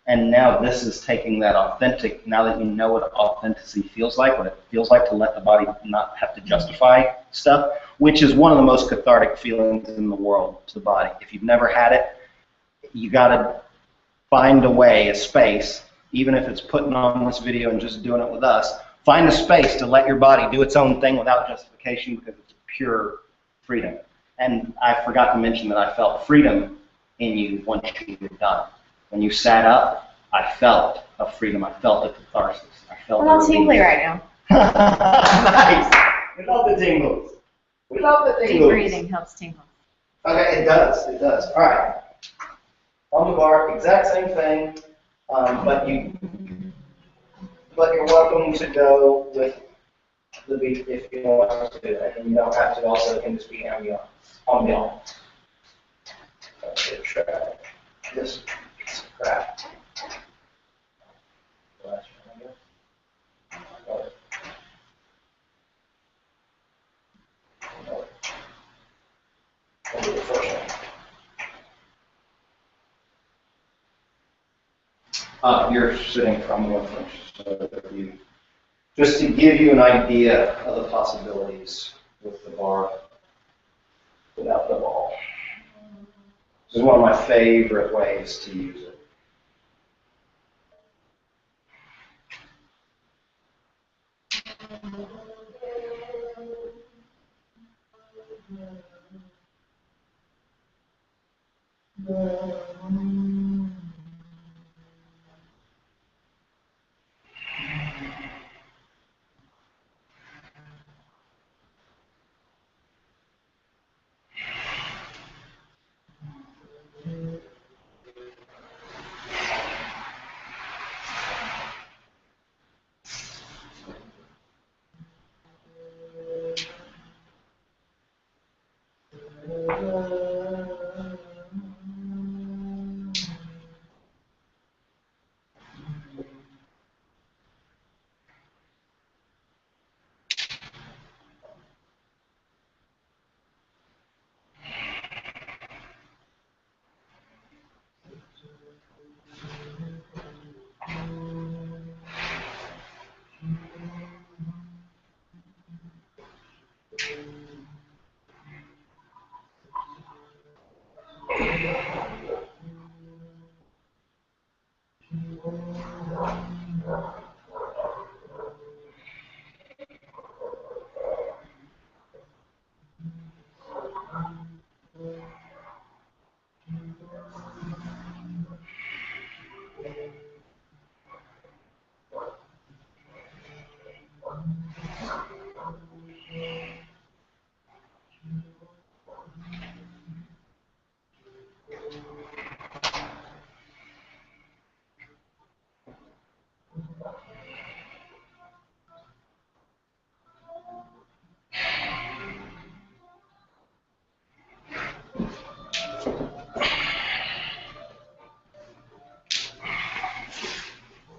And now this is taking that authentic, now that you know what authenticity feels like, what it feels like to let the body not have to justify stuff, which is one of the most cathartic feelings in the world to the body. If you've never had it, you got to find a way, a space, even if it's putting on this video and just doing it with us, Find a space to let your body do its own thing without justification, because it's pure freedom. And I forgot to mention that I felt freedom in you once you were done. When you sat up, I felt a freedom. I felt a catharsis. I felt a tingly right now. Nice. We love the tingles. We love the tingles. Deep breathing helps tingle. Okay, it does. It does. All right. On the bar, exact same thing, but you're welcome to go with the beat if you want to do it, and you don't have to. Also, it can just be ambiance. Okay, try this crap. You're sitting from one foot, so just to give you an idea of the possibilities with the bar without the ball. This is one of my favorite ways to use it.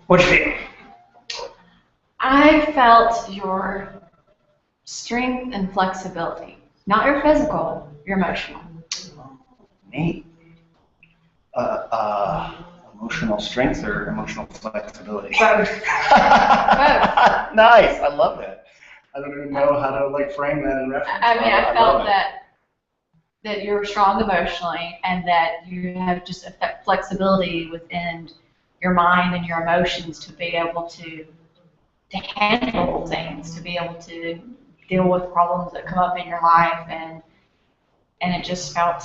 What'd you feel? I felt your strength and flexibility. Not your physical, your emotional. Neat. Emotional strength or emotional flexibility? Both. Both. Nice. I love that. I don't even know how to frame that in reference. I mean, I felt that you're strong emotionally, and that you have just a flexibility within your mind and your emotions to be able to handle things, to be able to deal with problems that come up in your life, and it just felt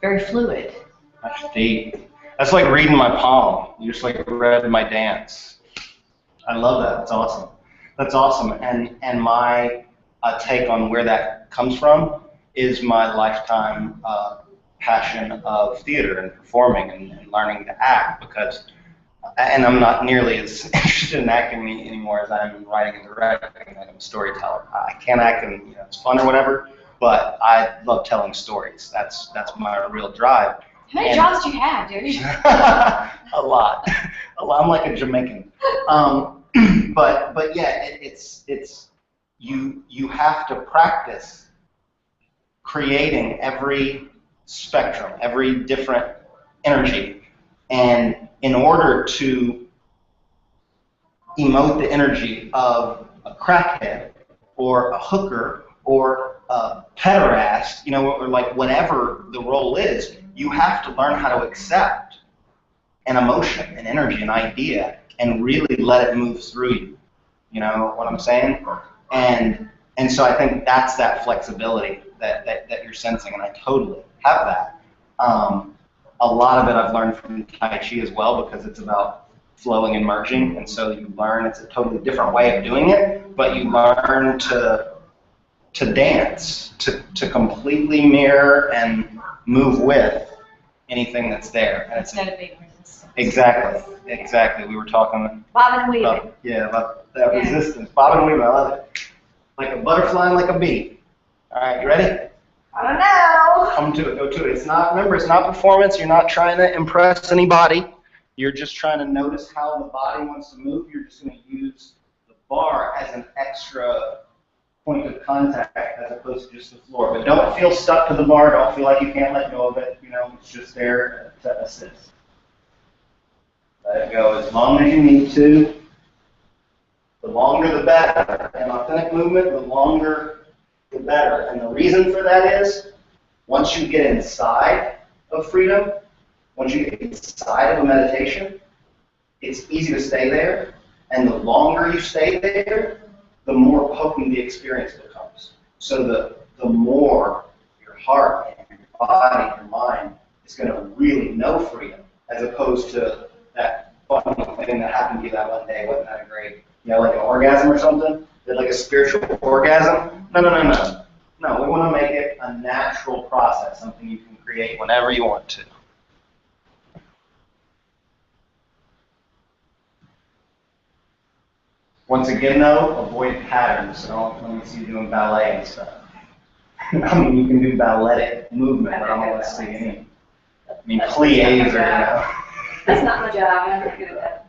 very fluid. That's deep. That's like reading my palm. You just read my dance. I love that. That's awesome. That's awesome. And my take on where that comes from is my lifetime passion of theater and performing and learning to act, because, and I'm not nearly as interested in acting anymore as I am in writing and directing. I'm a storyteller. I can't act and it's fun or whatever, but I love telling stories. That's my real drive. How many jobs do you have, dude? A lot. I'm like a Jamaican. But yeah, it's you have to practice creating every spectrum, every different energy, and in order to emote the energy of a crackhead or a hooker or a pederast, or like whatever the role is, you have to learn how to accept an emotion, an energy, an idea, and really let it move through you. You know what I'm saying? And so I think that's that flexibility that you're sensing, and I totally have that. A lot of it I've learned from Tai Chi as well, because it's about flowing and merging, and so you learn, it's a totally different way of doing it, but you learn to dance, to completely mirror and move with anything that's there. And it's instead of being resistant. Exactly. We were talking Bob and weaving. about that resistance. Bob and weaving, I love it. Like a butterfly and like a bee. All right, you ready? I don't know. Come to it, go to it. Remember, it's not performance. You're not trying to impress anybody. You're just trying to notice how the body wants to move. You're just going to use the bar as an extra point of contact as opposed to just the floor. But don't feel stuck to the bar. Don't feel like you can't let go of it. You know, it's just there to assist. Let it go as long as you need to. The longer the better. In authentic movement, the longer the better. And the reason for that is, once you get inside of freedom, once you get inside of a meditation, it's easy to stay there. And the longer you stay there, the more potent the experience becomes. So the more your heart and your body and your mind is going to really know freedom, as opposed to that funny thing that happened to you that one day. Wasn't that great? You know, like an orgasm or something? Like a spiritual orgasm? No. No, we want to make it a natural process, something you can create whenever you want to. Once again, though, avoid patterns. So let me see you doing ballet and stuff. I mean, you can do balletic movement, but I don't want to see any. I mean, plies or, you know. That's not my job. I'm not good at that.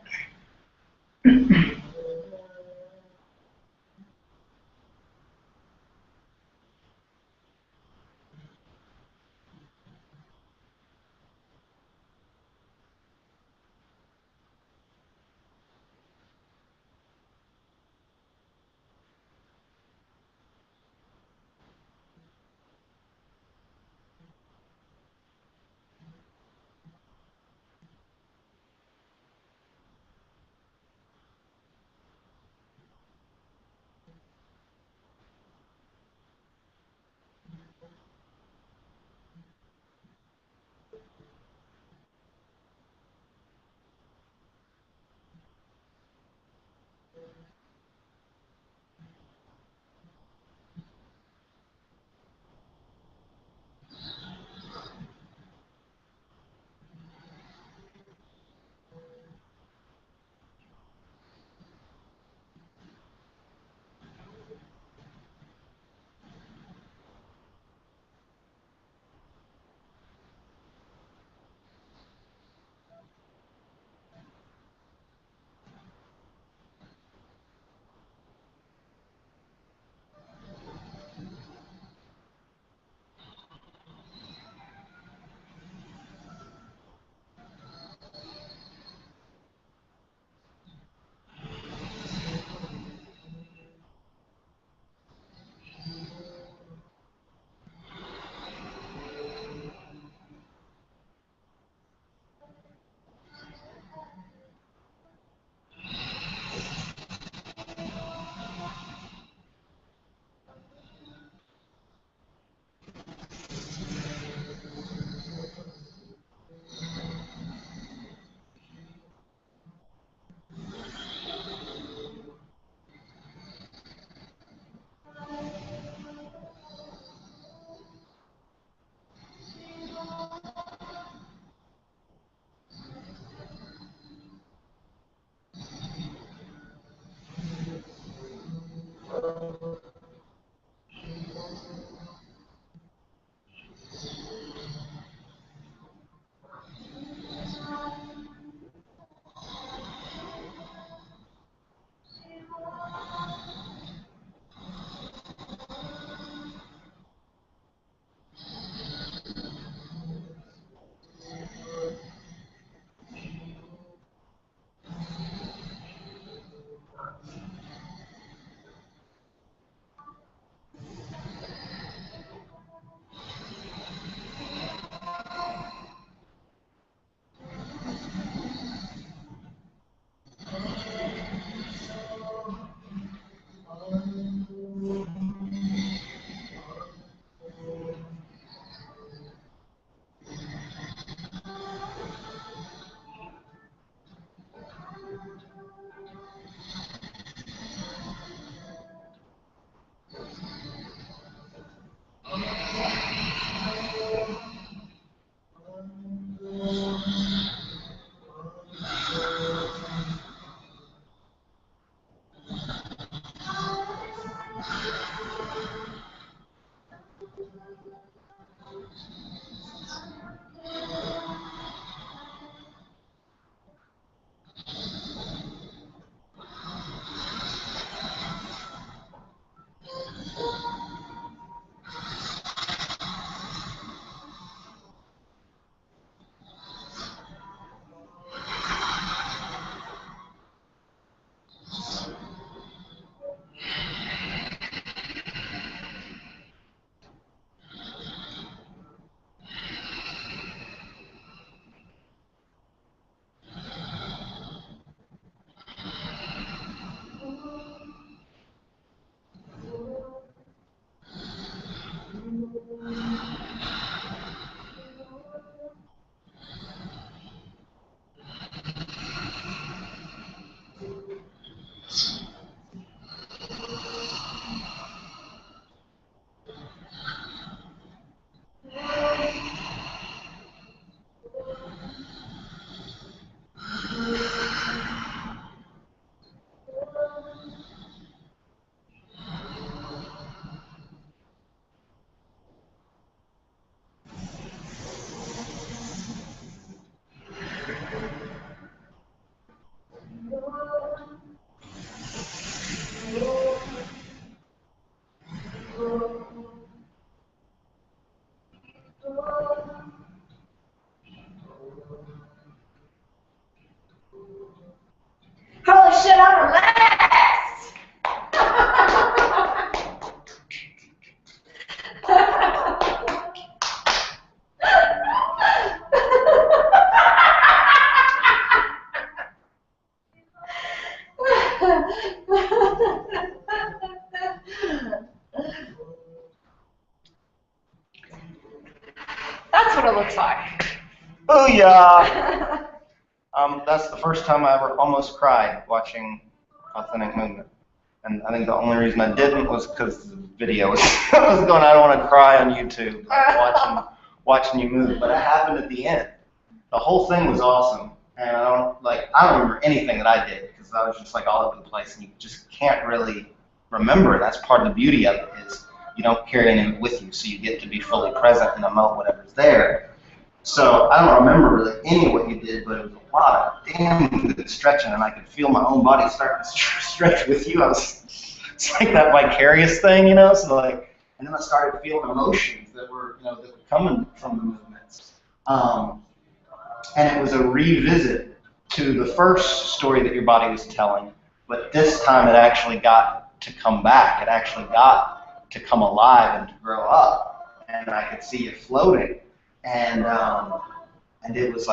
That's what it looks like. Oh yeah. That's the first time I ever almost cried watching authentic movement. And I think the only reason I didn't was because the video was, I was going, I don't want to cry on YouTube watching you move. But it happened at the end. The whole thing was awesome. And I don't remember anything that I did because I was just like all over the place, and you just can't really remember. That's part of the beauty of it, is you don't carry anything with you, so you get to be fully present and emote whatever's there. So I don't remember really any of what you did, but it was a lot of damn good stretching, and I could feel my own body starting to stretch with you. It's like that vicarious thing, you know. So and then I started feeling emotions that were coming from the movements. And it was a revisit to the first story that your body was telling, but this time it actually got to come back. It actually got to come alive and to grow up, and I could see it floating. And it was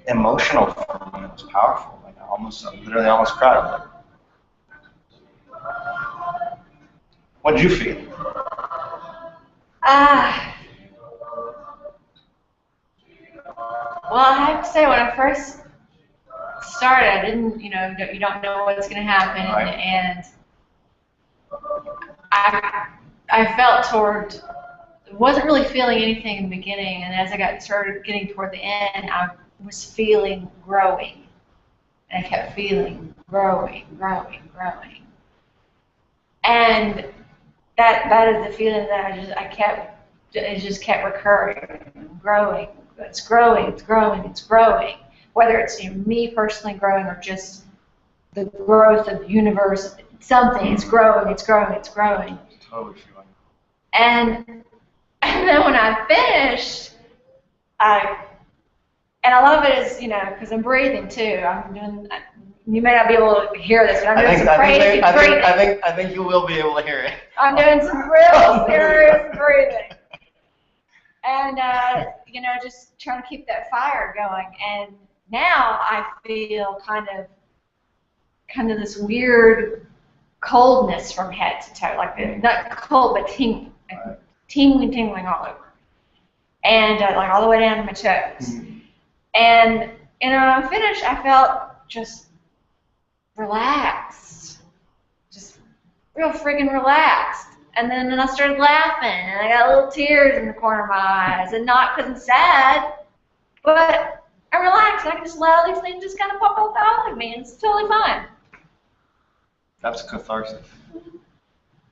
emotional for me. It was powerful. Like I literally almost cried. What did you feel? Well, I have to say, when I first started, I didn't, you don't know what's going to happen, right. And I felt wasn't really feeling anything in the beginning, and as I started getting toward the end, I was feeling growing, and I kept feeling growing, and that is the feeling that it just kept recurring, growing. It's growing. Whether it's me personally growing or just the growth of the universe, something, it's growing. Totally feeling. And then when I finished, and a lot of it is, because I'm breathing too. I'm doing. You may not be able to hear this, but I'm doing some crazy breathing. I think you will be able to hear it. I'm doing some real serious breathing. And, just trying to keep that fire going. And now I feel kind of this weird coldness from head to toe. Like, not cold, but tingling. Right. Tingling all over. And, all the way down to my toes. Mm-hmm. And, when I finished, I felt just relaxed. Just real friggin' relaxed. And then I started laughing, and I got little tears in the corner of my eyes, and not because I'm sad, but I'm relaxed, and I can just let all these things just kind of pop up out of me, and it's totally fine. That's catharsis.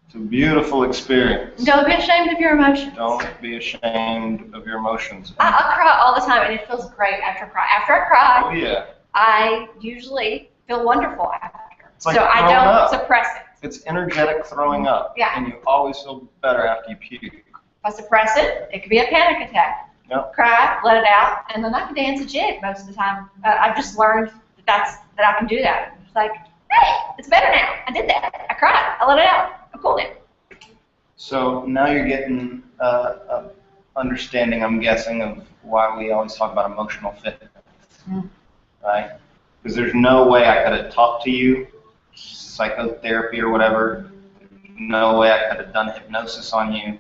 It's a beautiful experience. Don't be ashamed of your emotions. Don't be ashamed of your emotions. I cry all the time, and it feels great after I cry. After I cry, oh, yeah. I usually feel wonderful after. Like so I don't suppress it. It's energetic throwing up. Yeah. And you always feel better after you puke. If I suppress it, it could be a panic attack. Yep. Cry, let it out, and then I can dance a jig most of the time. I've just learned that I can do that. It's like, hey, it's better now. I did that. I cried. I let it out. I'm cool now. So now you're getting an understanding, I'm guessing, of why we always talk about emotional fitness. Mm. Right? Because there's no way I could have talked to you, psychotherapy or whatever, no way I could have done hypnosis on you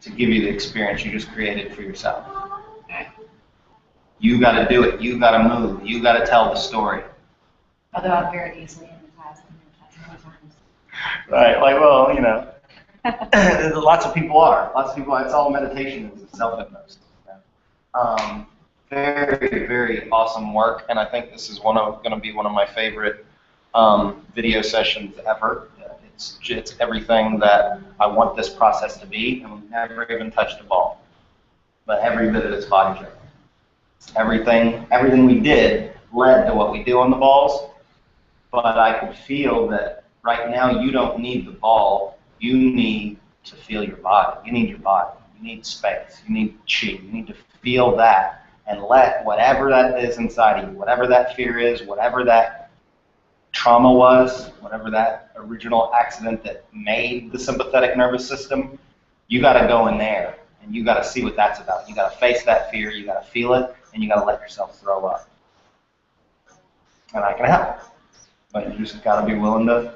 to give you the experience you just created for yourself. You got to do it. You got to move. You got to tell the story. Although I'm very easily hypnotized many times. Right. Lots of people are. It's all meditation. It's self-hypnosis. Very, very awesome work, and I think this is going to be one of my favorite video sessions ever. It's everything that I want this process to be, and we've never even touched a ball. But every bit of it's body juggling. Everything we did led to what we do on the balls, but I could feel that right now you don't need the ball, you need to feel your body. You need your body. You need space. You need chi. You need to feel that and let whatever that is inside of you, whatever that fear is, whatever that trauma was, whatever that original accident that made the sympathetic nervous system, you got to go in there and you got to see what that's about. You got to face that fear, you got to feel it, and you got to let yourself throw up. And I can help. but you just got to be willing to.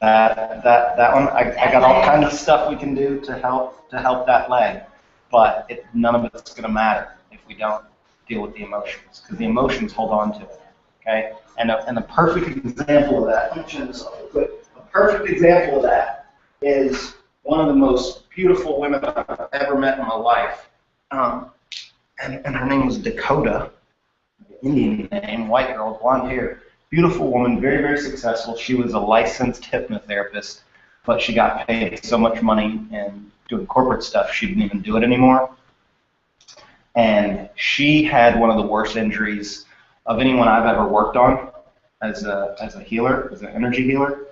That one, I got all kinds of stuff we can do to help that leg, but none of it's going to matter if we don't deal with the emotions, because the emotions hold on to it. Okay, and a perfect example of that. Let me turn this off real quick. A perfect example of that is one of the most beautiful women I've ever met in my life, and her name was Dakota, Indian name, white girl, blonde hair. Beautiful woman, very, very successful. She was a licensed hypnotherapist, but she got paid so much money in doing corporate stuff, she didn't even do it anymore. And she had one of the worst injuries of anyone I've ever worked on as a healer, as an energy healer.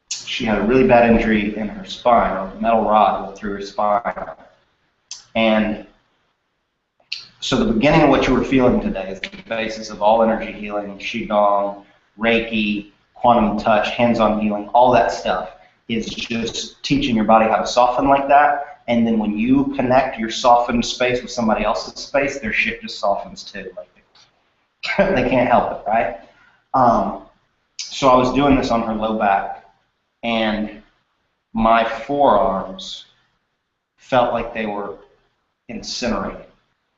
She had a really bad injury in her spine. A metal rod went through her spine. And so the beginning of what you were feeling today is the basis of all energy healing, Qigong, Reiki, quantum touch, hands-on healing, all that stuff is just teaching your body how to soften like that. And then when you connect your softened space with somebody else's space, their shit just softens too. Like they can't help it, right? So I was doing this on her low back, and my forearms felt like they were incinerated.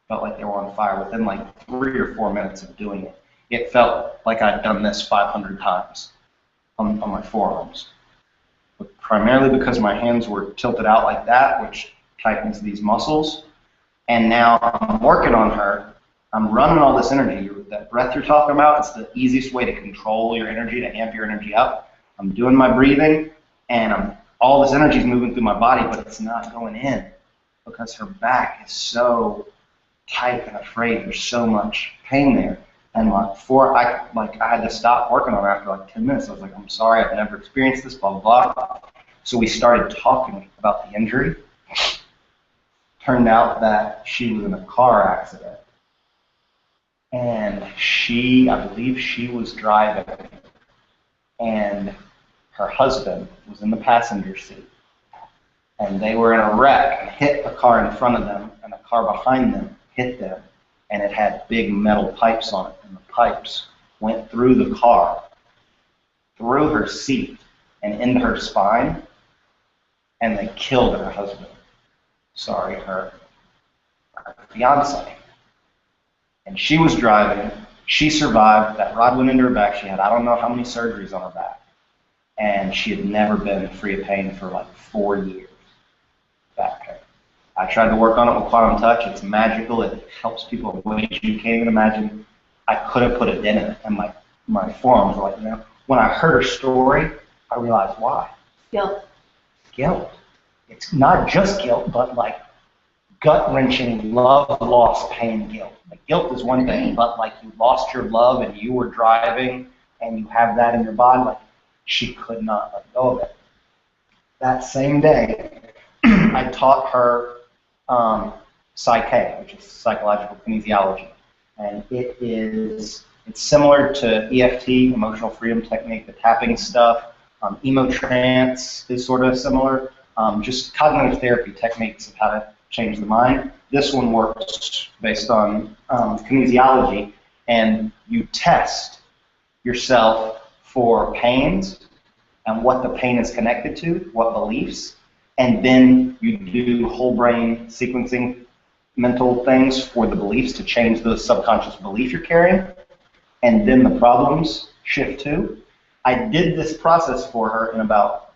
Felt like they were on fire within like 3 or 4 minutes of doing it. It felt like I'd done this 500 times on my forearms. But primarily because my hands were tilted out like that, which tightens these muscles. And now I'm working on her. I'm running all this energy. That breath you're talking about, it's the easiest way to control your energy, to amp your energy up. I'm doing my breathing, and all this energy is moving through my body, but it's not going in because her back is so tight and afraid. There's so much pain there, and I had to stop working on her after like 10 minutes. I was like, I'm sorry, I've never experienced this, blah blah blah. So we started talking about the injury. Turned out that she was in a car accident, and I believe she was driving, and her husband was in the passenger seat, and they were in a wreck and hit a car in front of them, and a car behind them hit them, and it had big metal pipes on it, and the pipes went through the car, through her seat, and into her spine, and they killed her husband. Sorry, her fiance. And she was driving. She survived. That rod went into her back. She had I don't know how many surgeries on her back, and she had never been free of pain for like 4 years. Back pain. I tried to work on it with quantum touch. It's magical. It helps people in ways you can't even imagine. I couldn't put a dent in it, and my forearms were like, you know. When I heard her story, I realized why. Guilt. Guilt. It's not just guilt, but like gut-wrenching love, loss, pain, guilt. Like guilt is one thing, but like you lost your love and you were driving and you have that in your body, like she could not let go of it. That same day, I taught her Psyche, which is psychological kinesiology, and it's similar to EFT, emotional freedom technique, the tapping stuff. Emotrance is sort of similar. Just cognitive therapy techniques of how to change the mind. This one works based on kinesiology, and you test yourself for pains and what the pain is connected to, what beliefs, and then you do whole brain sequencing mental things for the beliefs to change the subconscious belief you're carrying, and then the problems shift too. I did this process for her in about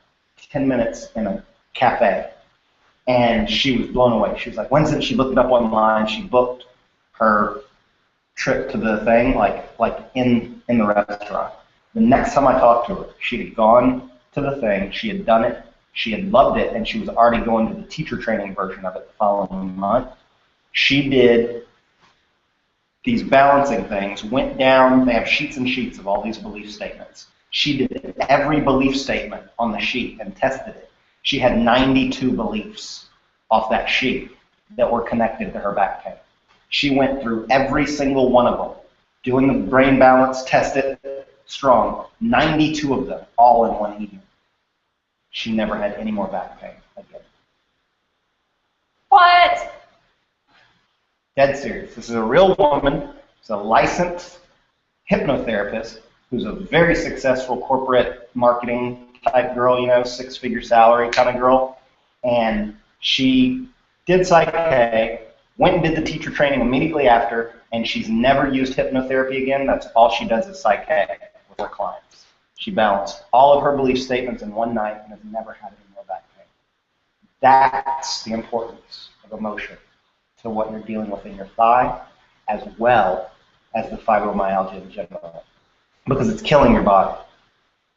10 minutes in a cafe, and she was blown away. She was like, Wednesday, she looked it up online, she booked her trip to the thing, like in the restaurant. The next time I talked to her, she had gone to the thing, she had done it, she had loved it, and she was already going to the teacher training version of it the following month. She did these balancing things, went down, they have sheets and sheets of all these belief statements. She did every belief statement on the sheet and tested it. She had 92 beliefs off that sheet that were connected to her back pain. She went through every single one of them, doing the brain balance, tested strong, 92 of them, all in one evening. She never had any more back pain again. What? Dead serious. This is a real woman. She's a licensed hypnotherapist, who's a very successful corporate marketing type girl, you know, 6-figure salary kind of girl. And she did Psych K, went and did the teacher training immediately after, and she's never used hypnotherapy again. That's all she does is Psych K with her clients. She balanced all of her belief statements in one night and has never had any more back pain. That's the importance of emotion to what you're dealing with in your thigh, as well as the fibromyalgia in general, because it's killing your body.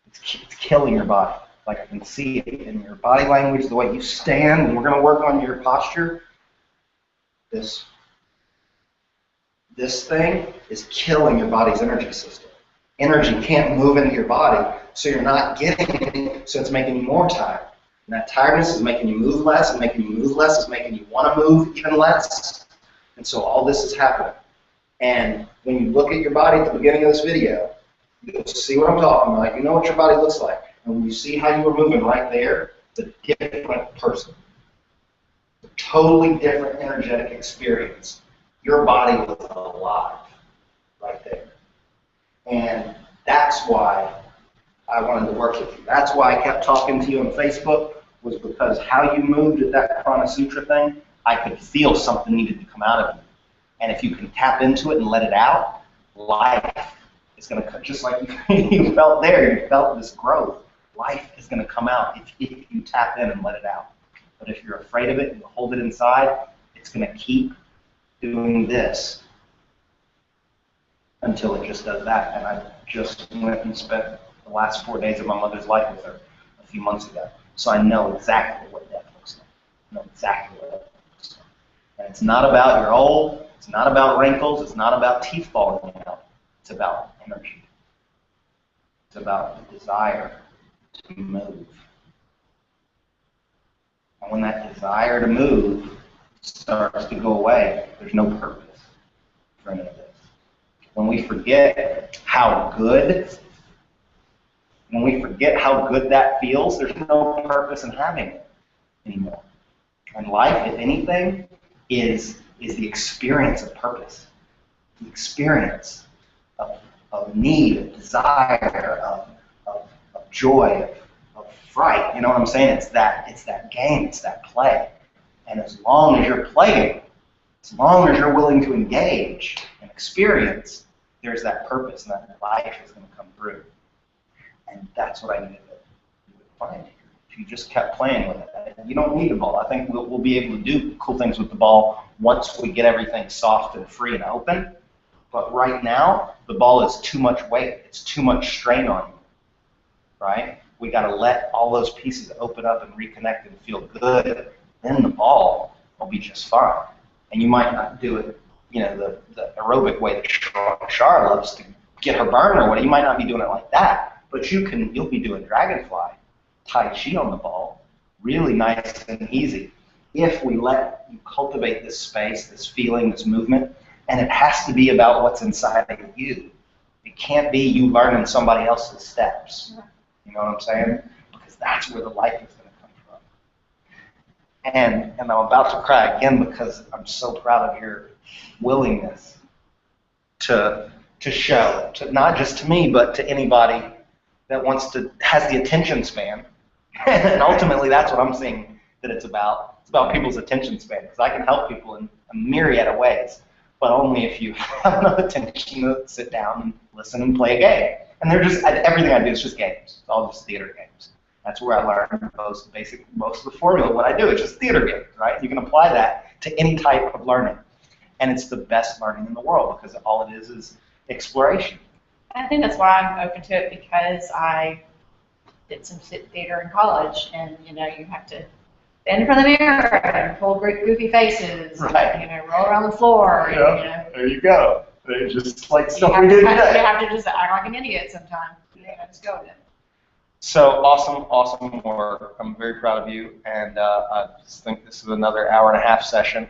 It's killing your body. Like, I can see it in your body language, the way you stand, and we're going to work on your posture. This thing is killing your body's energy system. Energy can't move into your body, so you're not getting it, so it's making you more tired. And that tiredness is making you move less, and making you move less is making you want to move even less. And so all this is happening. And when you look at your body at the beginning of this video, you'll see what I'm talking about. You know what your body looks like. And when you see how you were moving right there, it's a different person. It's a totally different energetic experience. Your body was alive right there. And that's why I wanted to work with you. That's why I kept talking to you on Facebook, was because how you moved at that Prana Sutra thing, I could feel something needed to come out of you. And if you can tap into it and let it out, life is going to come, just like you felt there, you felt this growth. Life is going to come out if you tap in and let it out. But if you're afraid of it and you hold it inside, it's going to keep doing this until it just does that. And I just went and spent the last 4 days of my mother's life with her a few months ago. So I know exactly what death looks like. I know exactly what death looks like. And it's not about you're old. It's not about wrinkles. It's not about teeth falling out. It's about energy. It's about the desire to move. And when that desire to move starts to go away, there's no purpose for any of this. When we forget how good that feels, there's no purpose in having it anymore. And life, if anything, is the experience of purpose, the experience of need, of desire, of joy, of fright. You know what I'm saying? It's that game, it's that play. And as long as you're playing, as long as you're willing to engage and experience, there's that purpose, and that life is going to come through. And that's what I needed to find here. If you just kept playing with it, you don't need the ball. I think we'll be able to do cool things with the ball once we get everything soft and free and open. But right now, the ball is too much weight. It's too much strain on you, right? We got to let all those pieces open up and reconnect and feel good. Then the ball will be just fine. And you might not do it, you know, the aerobic way that Shar loves to get her burn or whatever. You might not be doing it like that, but you'll be doing dragonfly, Tai Chi on the ball, really nice and easy. If we let you cultivate this space, this feeling, this movement, and it has to be about what's inside of you. It can't be you learning somebody else's steps. You know what I'm saying? Because that's where the life is going to come from. And I'm about to cry again because I'm so proud of your willingness to show, to not just to me, but to anybody that has the attention span. And ultimately, that's what I'm seeing that it's about. It's about people's attention span, because I can help people in a myriad of ways, but only if you have enough attention to sit down and listen and play a game. And everything I do is just games. It's all just theater games. That's where I learn most of the formula. What I do is just theater games, right? You can apply that to any type of learning. And it's the best learning in the world, because all it is exploration. I think that's why I'm open to it, because I did some theater in college, and you have to stand in front of the mirror and pull goofy faces, right. And, roll around the floor. Yeah. And, there you go. They're just like stuff we do today. You have to just act like an idiot sometimes. Just go with it. So awesome work. I'm very proud of you, and I just think this is another hour-and-a-half session.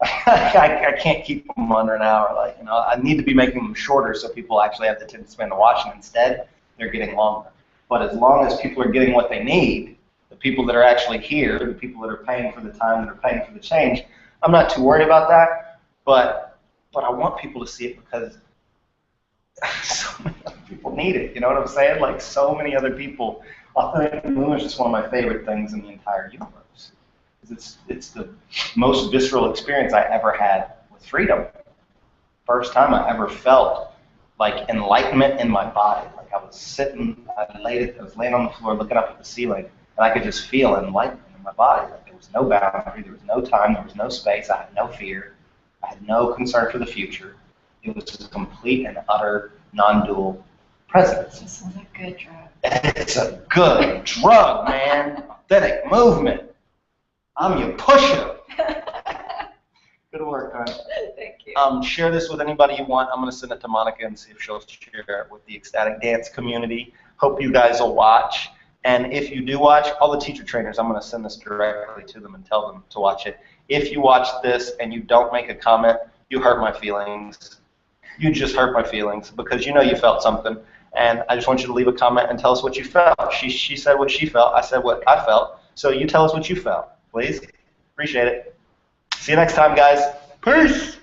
I can't keep them under an hour. I need to be making them shorter so people actually have the attention span to watch them. Instead, they're getting longer. But as long as people are getting what they need, the people that are actually here, the people that are paying for the time, that are paying for the change, I'm not too worried about that. But I want people to see it, because so many other people need it. You know what I'm saying? Like so many other people. Authentic movement is just one of my favorite things in the entire universe. It's the most visceral experience I ever had with freedom. First time I ever felt like enlightenment in my body. Like I was sitting, I was laying on the floor looking up at the ceiling, and I could just feel enlightenment in my body. Like there was no boundary, there was no time, there was no space. I had no fear. I had no concern for the future. It was just a complete and utter non-dual presence. This is a good drug. It's a good drug, man. Authentic movement. I'm your pusher. Good work, hon. Thank you. Share this with anybody you want. I'm going to send it to Monica and see if she'll share it with the ecstatic dance community. Hope you guys will watch. And if you do watch, all the teacher trainers, I'm going to send this directly to them and tell them to watch it. If you watch this and you don't make a comment, you hurt my feelings. You just hurt my feelings because you know you felt something. And I just want you to leave a comment and tell us what you felt. She said what she felt. I said what I felt. So you tell us what you felt, please. Appreciate it. See you next time, guys. Peace.